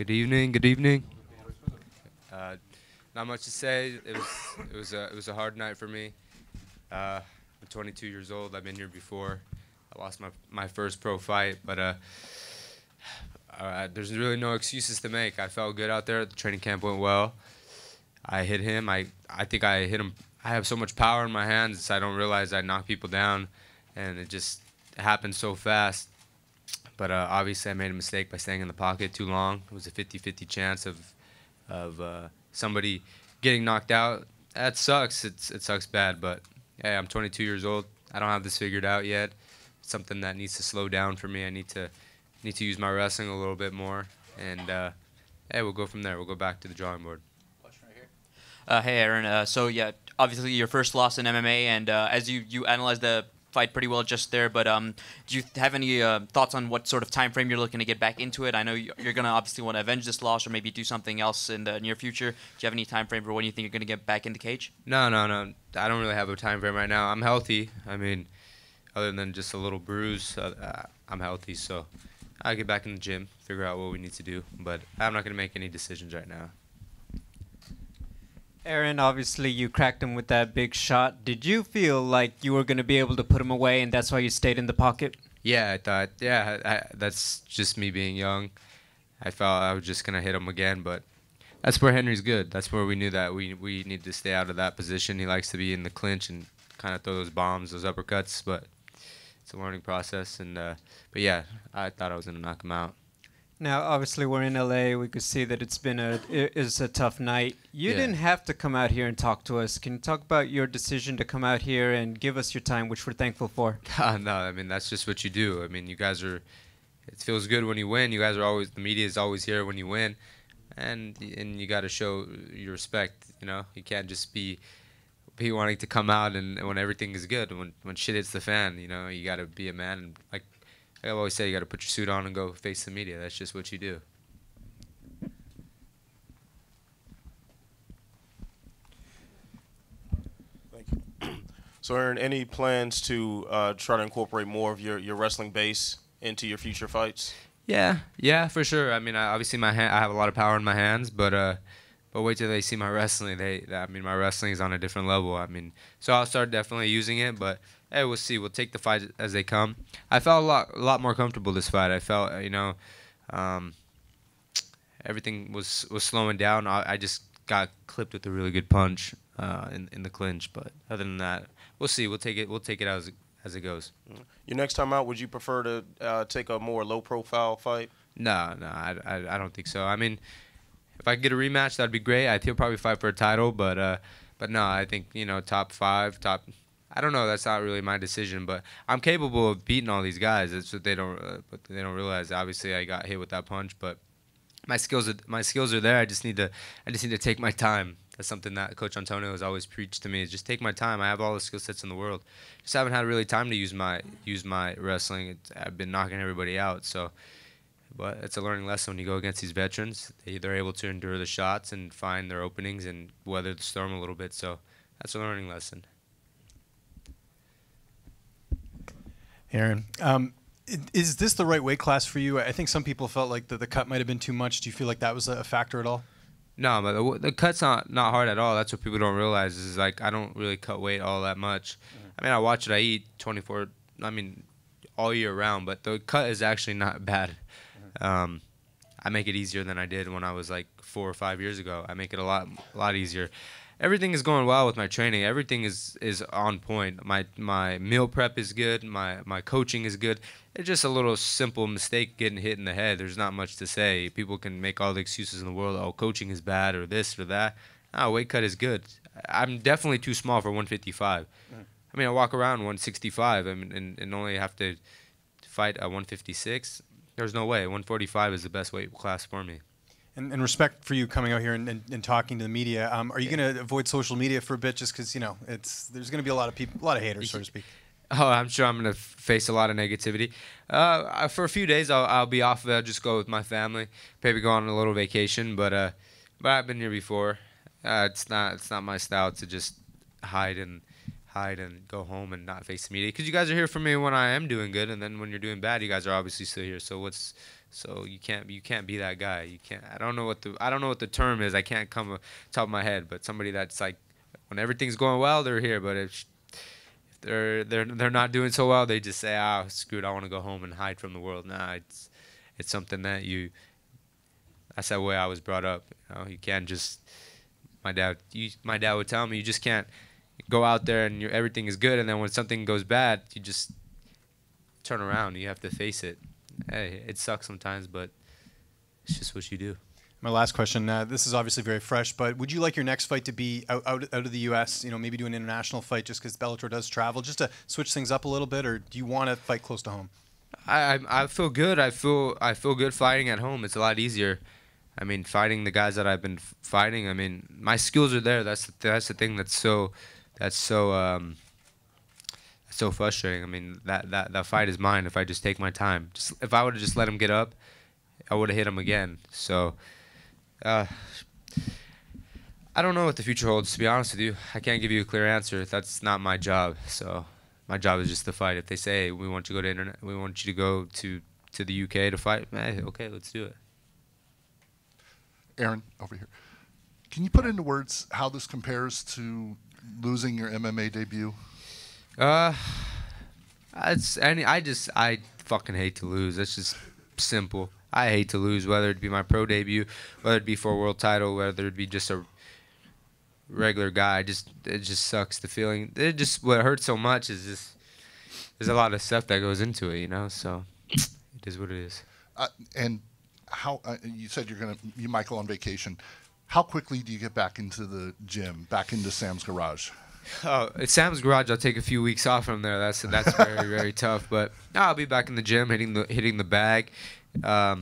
Good evening. Good evening. Not much to say. It was a hard night for me. I'm 22 years old. I've been here before. I lost my first pro fight, but there's really no excuses to make. I felt good out there. The training camp went well. I hit him. I think I hit him. I have so much power in my hands, I don't realize I knock people down, and it just happened so fast. But obviously I made a mistake by staying in the pocket too long. It was a 50-50 chance of somebody getting knocked out. That sucks. It sucks bad, but hey, I'm 22 years old. I don't have this figured out yet. It's something that needs to slow down for me. I need to use my wrestling a little bit more, and hey, we'll go from there. We'll go back to the drawing board. Hey, Aaron. So yeah, obviously your first loss in MMA, and as you analyzed the fight pretty well just there, but do you have any thoughts on what sort of time frame you're looking to get back into it? I know you're going to obviously want to avenge this loss or maybe do something else in the near future. Do you have any time frame for when you think you're going to get back in the cage? No. I don't really have a time frame right now. I'm healthy. I mean, other than just a little bruise, I'm healthy, so I'll get back in the gym, figure out what we need to do, but I'm not going to make any decisions right now. Aaron, obviously you cracked him with that big shot. Did you feel like you were going to be able to put him away, and that's why you stayed in the pocket? Yeah, I thought, that's just me being young. I felt I was just going to hit him again, but that's where Henry's good. That's where we knew that we need to stay out of that position. He likes to be in the clinch and kind of throw those bombs, those uppercuts, but it's a learning process. And but yeah, I thought I was going to knock him out. Now, obviously, we're in LA. We could see that it's a tough night. You didn't have to come out here and talk to us. Can you talk about your decision to come out here and give us your time, which we're thankful for? No, I mean, that's just what you do. I mean, you guys are. It feels good when you win. You guys are always. The media is always here when you win, and you got to show your respect. You know, you can't just be wanting to come out and when everything is good. When shit hits the fan, you know, you got to be a man and like. I always say you got to put your suit on and go face the media. That's just what you do. Thank you. So, Aaron, any plans to try to incorporate more of your wrestling base into your future fights? Yeah, for sure. I mean, obviously I have a lot of power in my hands, but wait till they see my wrestling. I mean, my wrestling is on a different level. I mean, so I'll start definitely using it, but. Hey, we'll see. We'll take the fight as they come. I felt a lot more comfortable this fight. I felt, everything was slowing down. I just got clipped with a really good punch in the clinch. But other than that, we'll see. We'll take it as it goes. Your next time out, would you prefer to take a more low-profile fight? No, I don't think so. I mean, if I could get a rematch, that'd be great. I'd probably fight for a title, but no, I think top 5, top. I don't know. That's not really my decision, but I'm capable of beating all these guys. That's what they don't realize. Obviously, I got hit with that punch, but my skills are there. I just need to take my time. That's something that Coach Antonio has always preached to me. Is just take my time. I have all the skill sets in the world. Just haven't had really time to use my wrestling. I've been knocking everybody out. So, but it's a learning lesson when you go against these veterans. They're able to endure the shots and find their openings and weather the storm a little bit. So that's a learning lesson. Aaron, is this the right weight class for you? I think some people felt like the cut might have been too much. Do you feel like that was a factor at all? No, but the cut's not hard at all. That's what people don't realize is like I don't really cut weight all that much. I mean, I watch it. I eat 24. I mean, all year round. But the cut is actually not bad. I make it easier than I did when I was like 4 or 5 years ago. I make it a lot easier. Everything is going well with my training. Everything is on point. My meal prep is good. My coaching is good. It's just a little simple mistake getting hit in the head. There's not much to say. People can make all the excuses in the world. Oh, coaching is bad or this or that. No, weight cut is good. I'm definitely too small for 155. I mean, I walk around 165 and only have to fight at 156. There's no way. 145 is the best weight class for me. And respect for you coming out here and talking to the media. Are you going to avoid social media for a bit just because, there's going to be a lot of people, a lot of haters, so to speak? Oh, I'm sure I'm going to face a lot of negativity. For a few days, I'll be off of it. I'll just go with my family, maybe go on a little vacation. But I've been here before. It's not my style to just hide hide and go home and not face the media, because you guys are here for me when I am doing good, and then when you're doing bad, you guys are obviously still here. So you can't be that guy. You can't. I don't know what the term is. I can't come top of my head, but somebody that's like, when everything's going well, they're here, but if they're not doing so well, they just say, "Ah, screwed, I want to go home and hide from the world." Nah, it's something that that's the way I was brought up. You know, you can't just. My dad would tell me, you just can't go out there and everything is good, and then when something goes bad, you just turn around. You have to face it. Hey, it sucks sometimes, but it's just what you do. My last question, this is obviously very fresh, but would you like your next fight to be out of the U.S., maybe do an international fight just because Bellator does travel, just to switch things up a little bit, or do you want to fight close to home? I feel good. I feel good fighting at home. It's a lot easier. I mean, fighting the guys that I've been fighting, I mean, my skills are there. That's the thing that's so frustrating. I mean, that fight is mine if I just take my time. If I would have just let him get up, I would have hit him again. So I don't know what the future holds, to be honest with you. I can't give you a clear answer. That's not my job. So my job is just to fight. If they say, hey, we want you to go to the UK to fight, okay, let's do it. Aaron, over here. Can you put into words how this compares to losing your MMA debut? I fucking hate to lose. That's just simple. I hate to lose, whether it be my pro debut, whether it be for a world title, whether it be just a regular guy. It just sucks. The feeling. What hurts so much is just there's a lot of stuff that goes into it, So it is what it is. And how you said you might go on vacation. How quickly do you get back into the gym, back into Sam's garage? Oh, at Sam's garage, I'll take a few weeks off from there. That's very very tough. But I'll be back in the gym, hitting the bag. A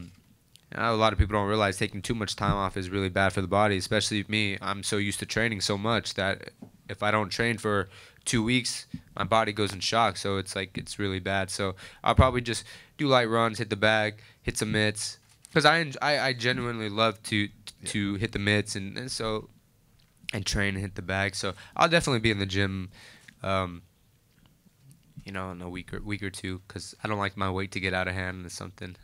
lot of people don't realize taking too much time off is really bad for the body, especially me. I'm so used to training so much that if I don't train for 2 weeks, my body goes in shock. So it's really bad. So I'll probably just do light runs, hit the bag, hit some mitts, because I genuinely love to hit the mitts and train and hit the bag. So I'll definitely be in the gym, in a week or two, because I don't like my weight to get out of hand or something.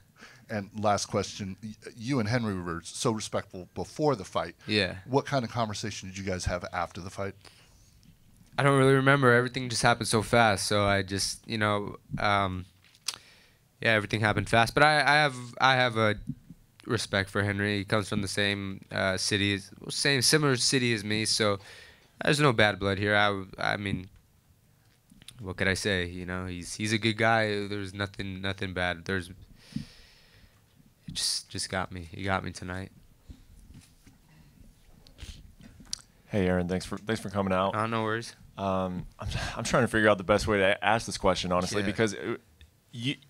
And last question, you and Henry were so respectful before the fight. Yeah. What kind of conversation did you guys have after the fight? I don't really remember. Everything just happened so fast. So I just, everything happened fast. But I have a respect for Henry. He comes from the same similar city as me. So there's no bad blood here. I mean, what could I say? He's a good guy. There's nothing bad. It just got me. He got me tonight. Hey, Aaron, thanks for coming out. No worries. I'm trying to figure out the best way to ask this question, honestly, because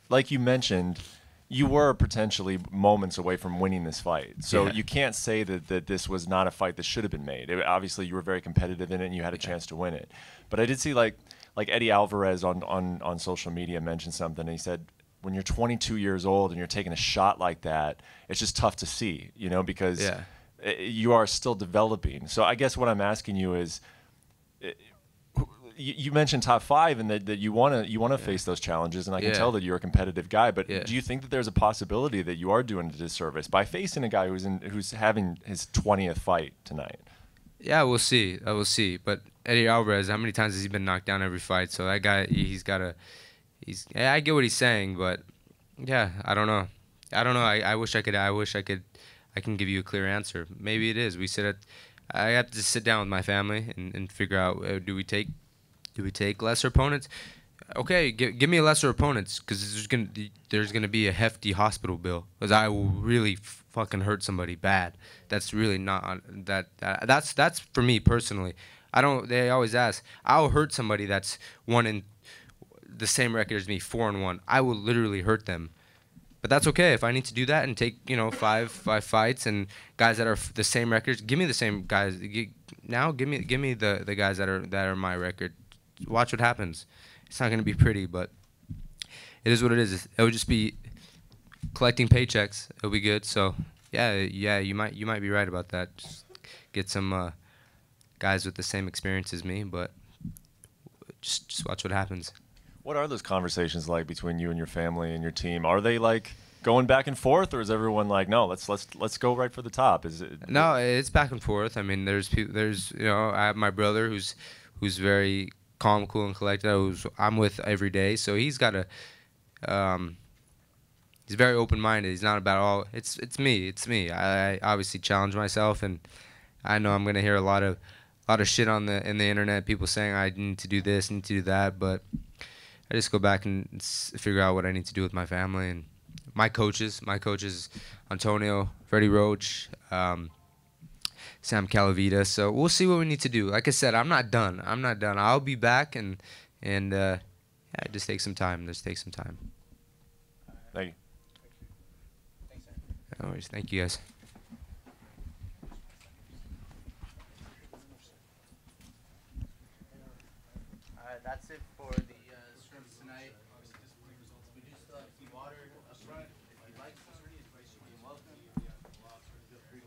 like you mentioned, you were potentially moments away from winning this fight. So you can't say that this was not a fight that should have been made. Obviously, you were very competitive in it, and you had a chance to win it. But I did see like Eddie Alvarez on social media mentioned something. And he said, when you're 22 years old and you're taking a shot like that, it's just tough to see, because you are still developing. So I guess what I'm asking you is, you mentioned top 5 and that you want to face those challenges, and I can tell that you're a competitive guy. But do you think that there's a possibility that you are doing a disservice by facing a guy who's having his 20th fight tonight? Yeah, we'll see. I will see. But Eddie Alvarez, how many times has he been knocked down every fight? So that guy, I get what he's saying, but I don't know. I wish I could. I can give you a clear answer. Maybe it is. I have to sit down with my family and figure out, do we take lesser opponents? Okay, give me a lesser opponents, because there's gonna be a hefty hospital bill, because I will really fucking hurt somebody bad. That's really not that's for me personally. They always ask, I'll hurt somebody that's won in the same record as me, 4-1. I will literally hurt them. But that's okay. If I need to do that and take, 5 fights and guys that are the same records, give me the same guys. Now give me the guys that are my record. Watch what happens. It's not going to be pretty, but it is what it is. It would just be collecting paychecks. It'll be good. So yeah, you might be right about that. Just get some guys with the same experience as me, but just watch what happens. What are those conversations like between you and your family and your team? Are they like going back and forth, or is everyone like, no, let's go right for the top? Is it? No, it's back and forth. I mean, there's I have my brother who's very calm, cool, and collected. Who's I'm with every day, so he's got a he's very open-minded. He's not about all. It's me. I obviously challenge myself, and I know I'm gonna hear a lot of shit in the internet. People saying I need to do this, need to do that, but I just go back and figure out what I need to do with my family and my coaches. My coaches, Antonio, Freddie Roach, Sam Calavita. So we'll see what we need to do. Like I said, I'm not done. I'll be back and just take some time. Thank you. No worries. Thank you, guys. That's it for the scrims tonight.